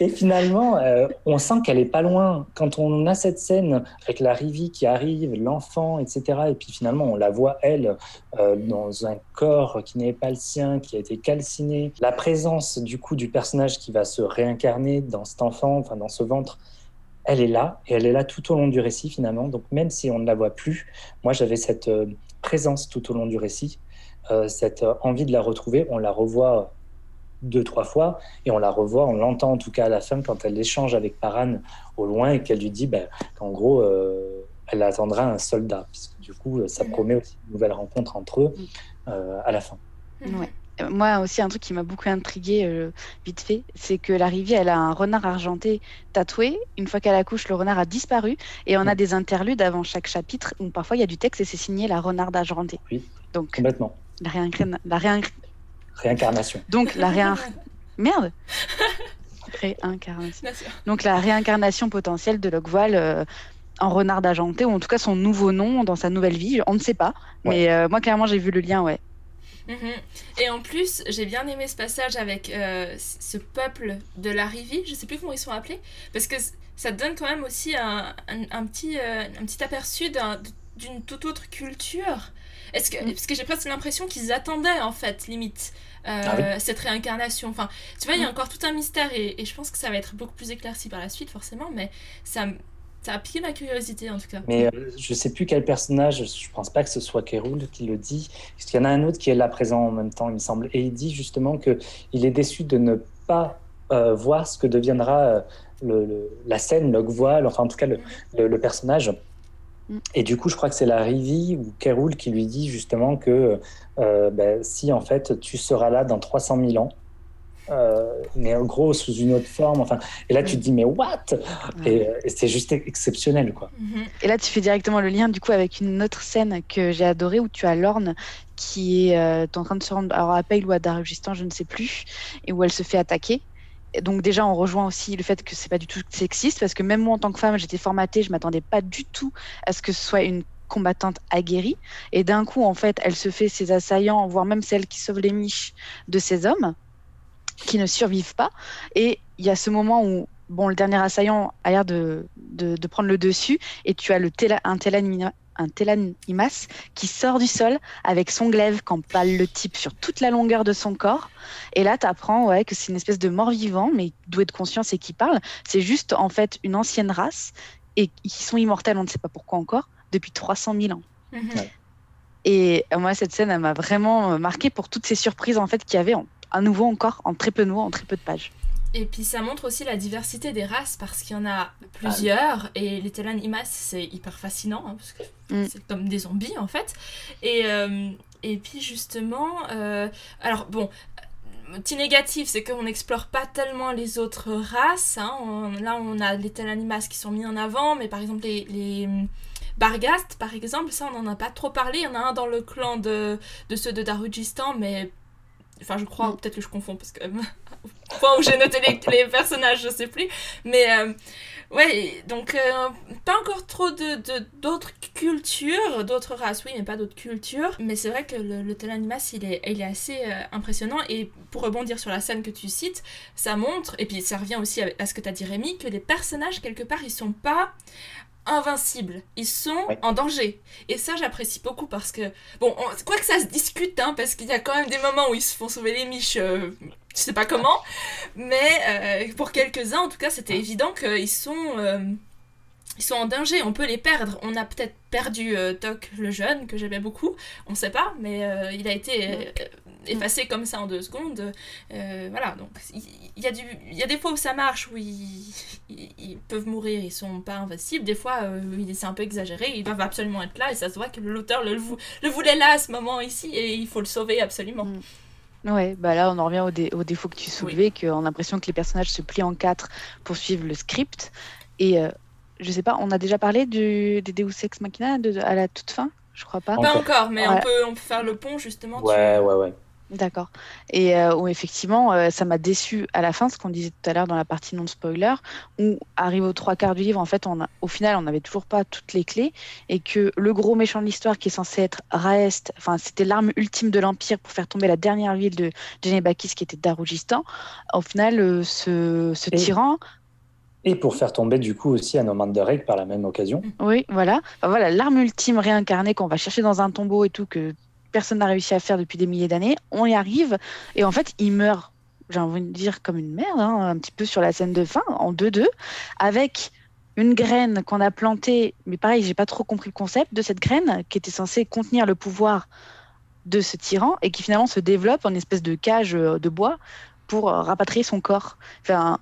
Et finalement, on sent qu'elle est pas loin. Quand on a cette scène avec la Rivi qui arrive, l'enfant, etc., et puis finalement on la voit elle dans un corps qui n'est pas le sien, qui a été calciné. La présence du coup du personnage qui va se réincarner dans cet enfant, enfin dans ce ventre, elle est là, et elle est là tout au long du récit finalement. Donc même si on ne la voit plus, moi j'avais cette présence tout au long du récit, cette envie de la retrouver. On la revoit 2-3 fois, et on la revoit, on l'entend en tout cas à la fin quand elle échange avec Paran au loin et qu'elle lui dit qu'en gros elle attendra un soldat, puisque du coup ça promet aussi une nouvelle rencontre entre eux à la fin. Ouais. Moi aussi, un truc qui m'a beaucoup intriguée, vite fait, c'est que la Rivière, elle a un renard argenté tatoué. Une fois qu'elle accouche, le renard a disparu. Et on a des interludes avant chaque chapitre où parfois il y a du texte et c'est signé la renarde argentée. Oui, donc, complètement. Réincarnation. Donc Merde Réincarnation. Donc la réincarnation potentielle de Logvoil en renard argenté, ou en tout cas son nouveau nom dans sa nouvelle vie. On ne sait pas. Ouais. Mais moi, clairement, j'ai vu le lien, ouais. Et en plus, j'ai bien aimé ce passage avec ce peuple de la Rivi, je sais plus comment ils sont appelés, parce que ça donne quand même aussi un petit aperçu d'une toute autre culture. Parce que j'ai presque l'impression qu'ils attendaient, en fait, limite, cette réincarnation. Enfin, tu vois, il y a encore tout un mystère, et je pense que ça va être beaucoup plus éclairci par la suite, forcément, mais ça a piqué ma curiosité, en tout cas. Mais je ne sais plus quel personnage, je ne pense pas que ce soit Keroul qui le dit, parce qu'il y en a un autre qui est là présent en même temps, il me semble, et il dit justement qu'il est déçu de ne pas voir ce que deviendra la scène, Logvoil, enfin en tout cas le personnage. Et du coup, je crois que c'est la Rivi ou Keroul qui lui dit justement que si en fait tu seras là dans 300 000 ans, mais en gros sous une autre forme. Enfin, et là, tu te dis, mais what? Et c'est juste exceptionnel, quoi. Et là, tu fais directement le lien du coup avec une autre scène que j'ai adorée où tu as Lorne qui est en train de se rendre alors à Pale ou à Darujhistan, je ne sais plus, et où elle se fait attaquer. Et donc déjà, on rejoint aussi le fait que c'est pas du tout sexiste parce que même moi en tant que femme, j'étais formatée, je m'attendais pas du tout à ce que ce soit une combattante aguerrie. Et d'un coup, en fait, elle se fait ses assaillants, voire même celle qui sauve les miches de ces hommes qui ne survivent pas. Et il y a ce moment où bon, le dernier assaillant a l'air de prendre le dessus et tu as un Telan Imas qui sort du sol avec son glaive qu'empale le type sur toute la longueur de son corps. Et là, tu apprends que c'est une espèce de mort-vivant, mais doué de conscience et qui parle. C'est juste en fait une ancienne race et qui sont immortels, on ne sait pas pourquoi encore, depuis 300 000 ans. Mm-hmm. Et moi, cette scène, elle m'a vraiment marquée pour toutes ces surprises en fait qu'il y avait à nouveau encore en très peu de mots, en très peu de pages. Et puis ça montre aussi la diversité des races parce qu'il y en a plusieurs et les Telan Imas c'est hyper fascinant hein, parce que c'est comme des zombies en fait et puis justement alors bon petit négatif c'est qu'on n'explore pas tellement les autres races hein. Là on a les Telan Imas qui sont mis en avant mais par exemple les Barghast par exemple ça on n'en a pas trop parlé il y en a un dans le clan de ceux de Darujhistan mais enfin je crois peut-être que je confonds parce que au point où j'ai noté les personnages je sais plus mais ouais donc pas encore trop d'autres cultures d'autres races oui mais pas d'autres cultures mais c'est vrai que le Telan Imas il est assez impressionnant et pour rebondir sur la scène que tu cites ça montre et puis ça revient aussi à ce que t'as dit Rémi que les personnages quelque part ils sont pas invincibles, ils sont en danger et ça j'apprécie beaucoup parce que bon quoi que ça se discute hein, parce qu'il y a quand même des moments où ils se font sauver les miches je sais pas comment mais pour quelques-uns en tout cas c'était évident qu'ils sont en danger, on peut les perdre. On a peut-être perdu Toc le jeune, que j'aimais beaucoup, on sait pas, mais il a été effacé comme ça en 2 secondes. Voilà, donc il y a des fois où ça marche, où ils peuvent mourir, ils sont pas invincibles. Des fois, c'est un peu exagéré, ils doivent absolument être là, et ça se voit que l'auteur le voulait là à ce moment ici, et il faut le sauver absolument. Ouais, bah là on en revient au défaut que tu soulevais, qu'on a l'impression que les personnages se plient en 4 pour suivre le script, et... je sais pas, on a déjà parlé des Deus Ex Machina à la toute fin? Je crois pas. Pas encore, mais on peut faire le pont justement. Ouais. D'accord. Et où effectivement, ça m'a déçu à la fin, ce qu'on disait tout à l'heure dans la partie non-spoiler, où arrivé aux 3/4 du livre, en fait, au final, on n'avait toujours pas toutes les clés, et que le gros méchant de l'histoire, qui est censé être Raest, enfin, c'était l'arme ultime de l'Empire pour faire tomber la dernière ville de Genebakis, qui était Darujhistan. Au final, ce tyran... Et pour faire tomber du coup aussi Anomandarek par la même occasion. Oui, voilà. Enfin, voilà, l'arme ultime réincarnée qu'on va chercher dans un tombeau et tout, que personne n'a réussi à faire depuis des milliers d'années. On y arrive et en fait, il meurt, j'ai envie de dire comme une merde, hein, un petit peu sur la scène de fin, en 2-2, avec une graine qu'on a plantée, mais pareil, j'ai pas trop compris le concept de cette graine qui était censée contenir le pouvoir de ce tyran et qui finalement se développe en espèce de cage de bois pour rapatrier son corps. Enfin,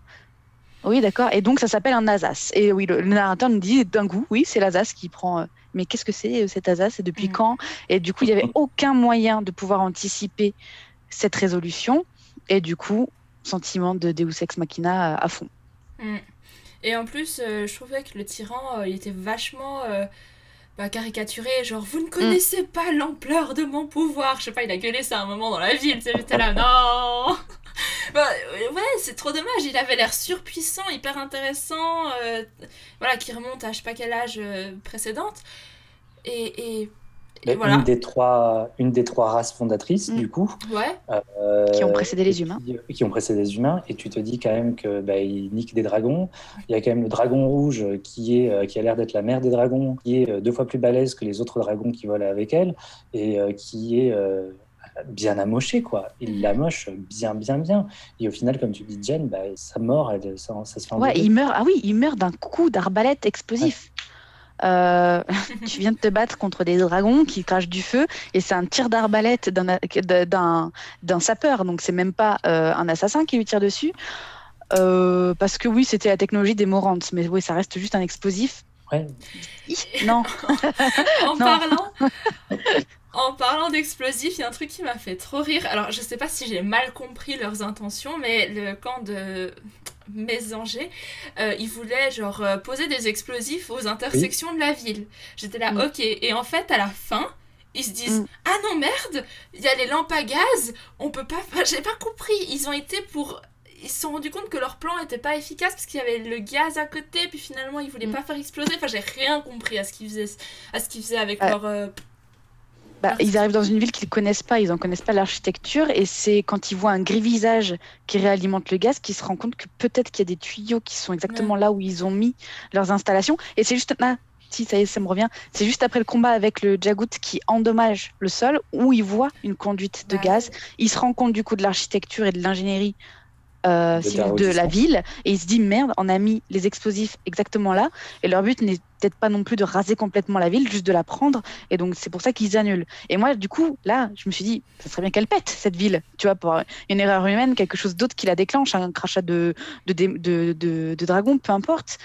oui, d'accord. Et donc, ça s'appelle un Asas. Et oui, le narrateur nous dit d'un coup, oui, c'est l'Asas qui prend... mais qu'est-ce que c'est cet Asas et depuis quand? Et du coup, il n'y avait aucun moyen de pouvoir anticiper cette résolution. Et du coup, sentiment de Deus Ex Machina à fond. Et en plus, je trouvais que le tyran, il était vachement... caricaturé, genre vous ne connaissez pas l'ampleur de mon pouvoir. Je sais pas, il a gueulé ça à un moment dans la ville, j'étais là, non. Ouais, c'est trop dommage, il avait l'air surpuissant, hyper intéressant, voilà, qui remonte à je sais pas quel âge précédente. Et voilà. Une des trois races fondatrices, du coup. Ouais. Qui ont précédé les humains. Qui ont précédé les humains. Et tu te dis quand même que ils niquent des dragons. Il y a quand même le dragon rouge qui a l'air d'être la mère des dragons, qui est 2 fois plus balèze que les autres dragons qui volent avec elle, et qui est bien amoché, quoi. Il l'amoche bien. Et au final, comme tu dis, Jen, sa mort, ça se fait enlever. Ouais, il meurt d'un coup d'arbalète explosif. Ouais. Tu viens de te battre contre des dragons qui crachent du feu et c'est un tir d'arbalète d'un sapeur, donc c'est même pas un assassin qui lui tire dessus, parce que oui, c'était la technologie des Morants, mais oui, ça reste juste un explosif. Ouais. Non. En parlant d'explosifs, il y a un truc qui m'a fait trop rire. Alors, je sais pas si j'ai mal compris leurs intentions, mais le camp de Mésanger, ils voulaient genre poser des explosifs aux intersections de la ville. J'étais là, ok. Et en fait, à la fin, ils se disent ah non, merde, il y a les lampes à gaz, on peut pas. Enfin, j'ai pas compris. Ils se sont rendus compte que leur plan était pas efficace parce qu'il y avait le gaz à côté, puis finalement ils voulaient pas faire exploser. Enfin, j'ai rien compris à ce qu'ils faisaient avec leur. Ils arrivent dans une ville qu'ils connaissent pas, ils en connaissent pas l'architecture, et c'est quand ils voient un gris visage qui réalimente le gaz qu'ils se rendent compte que peut-être qu'il y a des tuyaux qui sont exactement là où ils ont mis leurs installations. Et c'est juste si ça y est, ça me revient. C'est juste après le combat avec le Djagout qui endommage le sol, où ils voient une conduite de gaz. Ils se rendent compte du coup de l'architecture et de l'ingénierie de la ville, et il se dit merde, on a mis les explosifs exactement là, et leur but n'est peut-être pas non plus de raser complètement la ville, juste de la prendre, et donc c'est pour ça qu'ils annulent. Et moi du coup là je me suis dit ça serait bien qu'elle pète cette ville, tu vois, pour une erreur humaine, quelque chose d'autre qui la déclenche, un crachat de dragon, peu importe.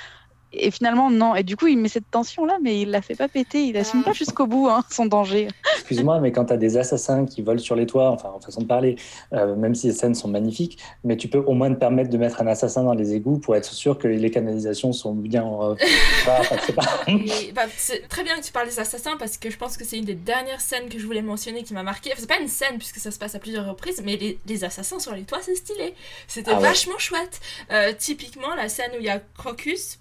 Et finalement, non. Et du coup, il met cette tension-là, mais il la fait pas péter. Il assume pas jusqu'au bout son danger. Excuse-moi, mais quand tu as des assassins qui volent sur les toits, enfin, en façon de parler, même si les scènes sont magnifiques, mais tu peux au moins te permettre de mettre un assassin dans les égouts pour être sûr que les canalisations sont bien... c'est très bien que tu parles des assassins, parce que je pense que c'est une des dernières scènes que je voulais mentionner qui m'a marqué. Enfin, c'est pas une scène, puisque ça se passe à plusieurs reprises, mais les assassins sur les toits, c'est stylé. C'était vachement chouette. Typiquement, la scène où il y a Crocus,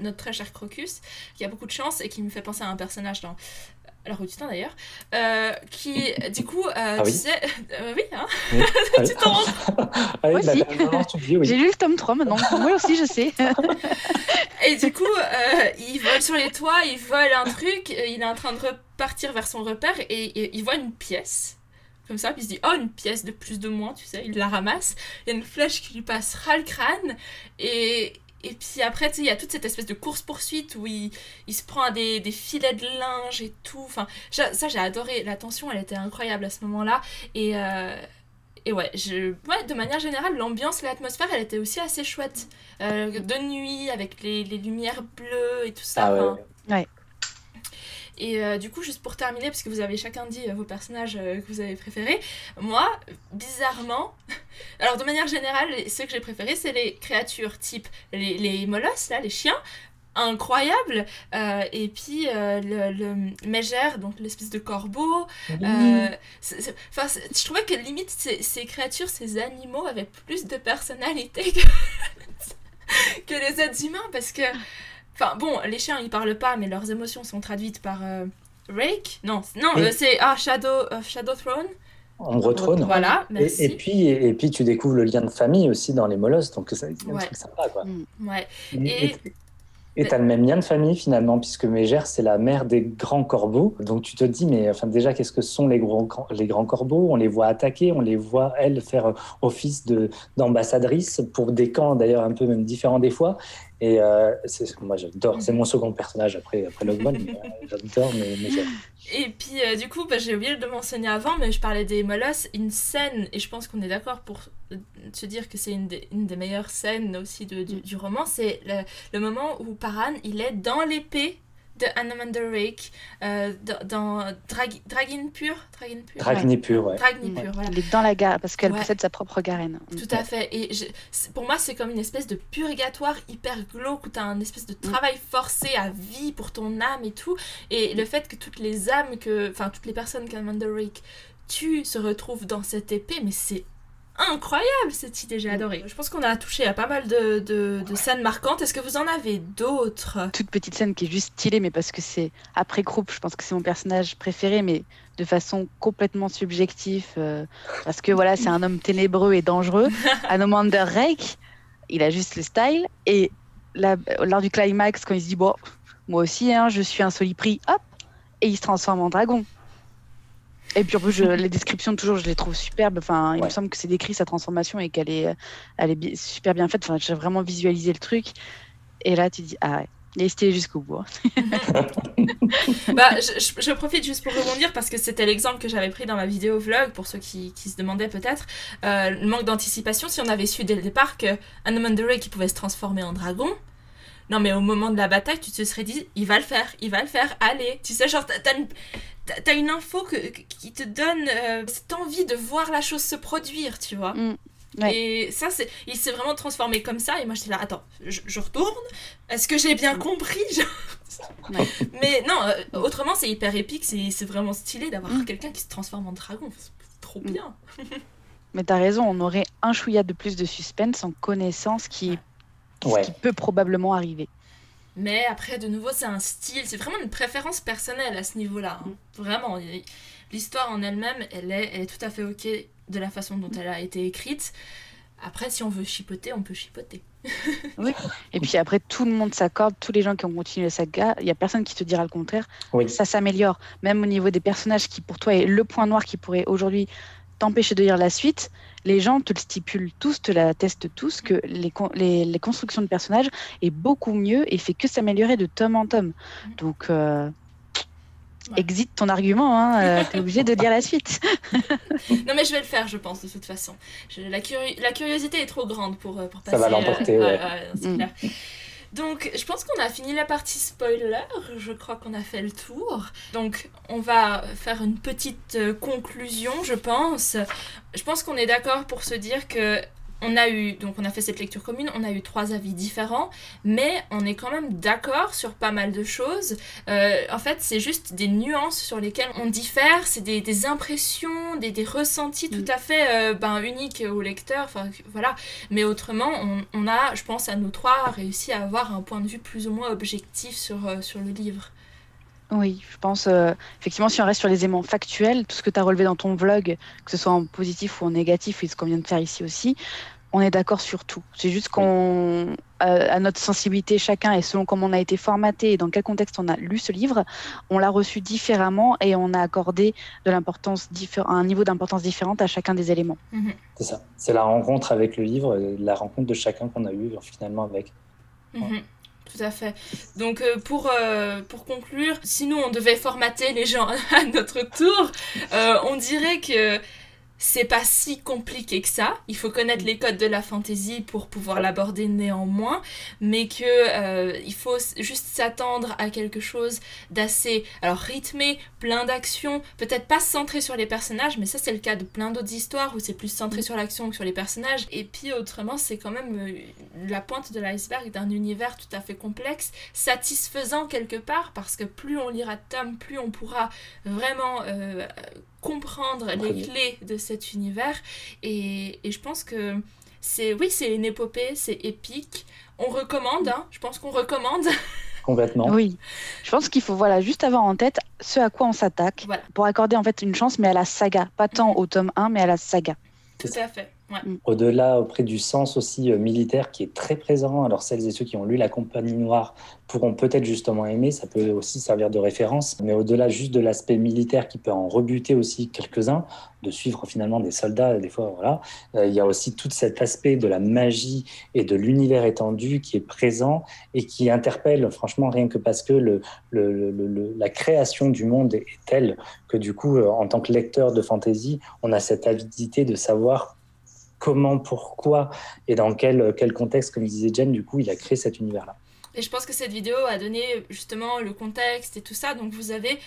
notre très cher Crocus, qui a beaucoup de chance et qui me fait penser à un personnage dans La Rue du Temps d'ailleurs, qui du coup, tu sais, oui, hein, tu t'en rends. Moi aussi, j'ai lu le tome 3 maintenant, moi aussi je sais. Et du coup, il vole sur les toits, il vole un truc, il est en train de repartir vers son repère, et il voit une pièce. Comme ça, puis il se dit, oh, une pièce de plus de moins, tu sais, il la ramasse, il y a une flèche qui lui passe ras le crâne, et puis après, tu sais, il y a toute cette espèce de course-poursuite où il se prend à des filets de linge et tout. Enfin, ça, j'ai adoré. La tension, elle était incroyable à ce moment-là. Et ouais, de manière générale, l'ambiance, l'atmosphère, elle était aussi assez chouette. De nuit, avec les lumières bleues et tout ça. Ouais. Et du coup, juste pour terminer, parce que vous avez chacun dit vos personnages que vous avez préférés, moi, bizarrement, alors de manière générale, ceux que j'ai préférés, c'est les créatures type les molosses, là, les chiens, incroyables, et puis le mégère, donc l'espèce de corbeau. Je trouvais que limite, ces créatures, ces animaux avaient plus de personnalité que les êtres humains, parce que... Enfin bon, les chiens ils parlent pas, mais leurs émotions sont traduites par Rake. C'est Shadow Throne. Ombre Trône. Voilà, merci. Et puis tu découvres le lien de famille aussi dans les molosses, donc c'est un truc sympa quoi. Ouais. Et t'as le même lien de famille finalement, puisque Mégère c'est la mère des grands corbeaux. Donc tu te dis, mais enfin déjà qu'est-ce que sont les grands corbeaux? On les voit attaquer, on les voit elles faire office d'ambassadrice pour des camps d'ailleurs un peu même différents des fois. Et moi j'adore, c'est mon second personnage après Logman, mais j'adore Mégère. Et puis du coup, j'ai oublié de mentionner avant, mais je parlais des molosses, une scène, et je pense qu'on est d'accord pour se dire que c'est une des meilleures scènes aussi du roman, c'est le moment où Paran, il est dans l'épée de Anamander Rake, dans Dragnipur, voilà. Il est dans la gare, parce qu'elle possède sa propre garenne. Tout à fait, et pour moi c'est comme une espèce de purgatoire hyper glauque, où t'as un espèce de travail forcé à vie pour ton âme et tout, et le fait que toutes les personnes qu'Anamander Rake tue se retrouvent dans cette épée, mais c'est incroyable cette idée, j'ai adoré. Je pense qu'on a touché à pas mal de scènes marquantes. Est-ce que vous en avez d'autres? Toute petite scène qui est juste stylée, mais parce que c'est après Krupp, je pense que c'est mon personnage préféré, mais de façon complètement subjective, parce que voilà, c'est un homme ténébreux et dangereux. Anamander Rake, il a juste le style, et là, lors du climax, quand il se dit bon, moi aussi, je suis un solipri, hop, et il se transforme en dragon. Et puis en plus, les descriptions, toujours, je les trouve superbes. Enfin, il me semble que c'est décrit sa transformation et qu'elle est super bien faite. Enfin, j'ai vraiment visualisé le truc. Et là, tu dis, ah ouais, il est stylé jusqu'au bout. Je profite juste pour rebondir parce que c'était l'exemple que j'avais pris dans ma vidéo vlog, pour ceux qui se demandaient peut-être. Le manque d'anticipation, si on avait su dès le départ que Anamander Rake pouvait se transformer en dragon. Non, mais au moment de la bataille, tu te serais dit, il va le faire, allez. Tu sais, genre, t'as une info qui te donne cette envie de voir la chose se produire, tu vois. Ouais. Et ça, il s'est vraiment transformé comme ça. Et moi, j'étais là, attends, je retourne. Est-ce que j'ai bien compris? Ouais. Mais non, autrement, c'est hyper épique. C'est vraiment stylé d'avoir quelqu'un qui se transforme en dragon. C'est trop bien. Mais t'as raison, on aurait un chouïa de plus de suspense en connaissant ce qui peut probablement arriver. Mais après, de nouveau, c'est un style. C'est vraiment une préférence personnelle à ce niveau-là. Hein. Vraiment. L'histoire en elle-même, elle est tout à fait ok de la façon dont elle a été écrite. Après, si on veut chipoter, on peut chipoter. Oui. Et puis après, tout le monde s'accorde, tous les gens qui ont continué la saga, il n'y a personne qui te dira le contraire. Oui. Ça s'améliore. Même au niveau des personnages qui, pour toi, est le point noir qui pourrait aujourd'hui t'empêcher de lire la suite, les gens te le stipulent tous, te l'attestent tous, que les constructions de personnages est beaucoup mieux et fait que s'améliorer de tome en tome. Donc... exit ton argument, hein, t'es obligé de lire la suite. Non mais je vais le faire, je pense, de toute façon. La curiosité est trop grande pour passer... Ça va l'emporter, c'est clair. Donc, je pense qu'on a fini la partie spoiler, je crois qu'on a fait le tour. Donc, on va faire une petite conclusion, je pense. Je pense qu'on est d'accord pour se dire que on a fait cette lecture commune, on a eu 3 avis différents, mais on est quand même d'accord sur pas mal de choses. En fait, c'est juste des nuances sur lesquelles on diffère, c'est des impressions, des ressentis tout à fait uniques au lecteur, enfin voilà. Mais autrement, on a, je pense, à nous 3, réussi à avoir un point de vue plus ou moins objectif sur le livre. Oui, je pense, effectivement, si on reste sur les éléments factuels, tout ce que tu as relevé dans ton vlog, que ce soit en positif ou en négatif, et ce qu'on vient de faire ici aussi, on est d'accord sur tout. C'est juste qu'on, à notre sensibilité chacun, et selon comment on a été formaté et dans quel contexte on a lu ce livre, on l'a reçu différemment et on a accordé un niveau d'importance différente à chacun des éléments. C'est ça. C'est la rencontre avec le livre, la rencontre de chacun qu'on a eu finalement avec. Tout à fait. Donc pour conclure, si nous on devait formater les gens à notre tour, on dirait que c'est pas si compliqué que ça. Il faut connaître les codes de la fantasy pour pouvoir l'aborder néanmoins, mais que il faut juste s'attendre à quelque chose d'assez rythmé, plein d'actions, peut-être pas centré sur les personnages, mais ça c'est le cas de plein d'autres histoires où c'est plus centré sur l'action que sur les personnages. Et puis autrement, c'est quand même la pointe de l'iceberg d'un univers tout à fait complexe, satisfaisant quelque part, parce que plus on lira de tomes, plus on pourra vraiment comprendre les clés de cet univers, et je pense que c'est une épopée, c'est épique, on recommande, je pense qu'on recommande. Complètement. Oui, je pense qu'il faut juste avoir en tête ce à quoi on s'attaque, pour accorder en fait une chance, mais à la saga, pas tant au tome 1, mais à la saga. Tout à fait. Ouais. Au-delà, auprès du sens aussi militaire qui est très présent, alors celles et ceux qui ont lu La Compagnie Noire pourront peut-être justement aimer, ça peut aussi servir de référence, mais au-delà juste de l'aspect militaire qui peut en rebuter aussi quelques-uns, de suivre finalement des soldats, des fois, voilà, il y a aussi tout cet aspect de la magie et de l'univers étendu qui est présent et qui interpelle, franchement, rien que parce que la création du monde est telle que du coup, en tant que lecteur de fantasy, on a cette avidité de savoir comment, pourquoi et dans quel contexte, comme disait Jen, du coup, il a créé cet univers-là. Et je pense que cette vidéo a donné justement le contexte et tout ça, donc vous avez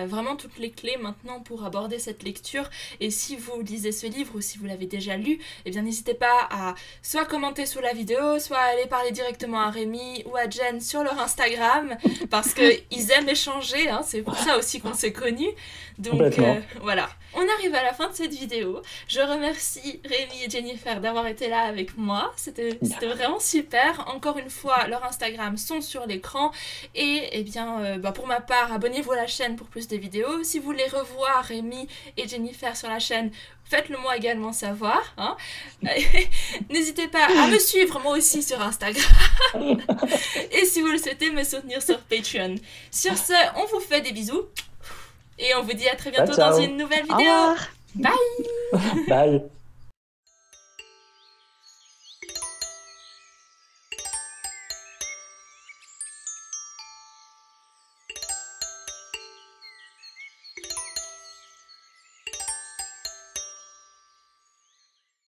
vraiment toutes les clés maintenant pour aborder cette lecture. Et si vous lisez ce livre ou si vous l'avez déjà lu, eh bien n'hésitez pas à soit commenter sous la vidéo, soit aller parler directement à Rémi ou à Jen sur leur Instagram, parce qu'ils aiment échanger, c'est pour ça aussi qu'on s'est connus. Donc voilà, on arrive à la fin de cette vidéo. Je remercie Rémi et Jennifer d'avoir été là avec moi, c'était vraiment super. Encore une fois, leur Instagram sont sur l'écran, et pour ma part, abonnez-vous à la chaîne pour plus de vidéos. Si vous voulez revoir Rémi et Jennifer sur la chaîne, faites-le moi également savoir. N'hésitez pas à me suivre moi aussi sur Instagram. Et si vous le souhaitez, me soutenir sur Patreon. Sur ce, on vous fait des bisous. Et on vous dit à très bientôt dans une nouvelle vidéo. Au revoir. Bye. Bye.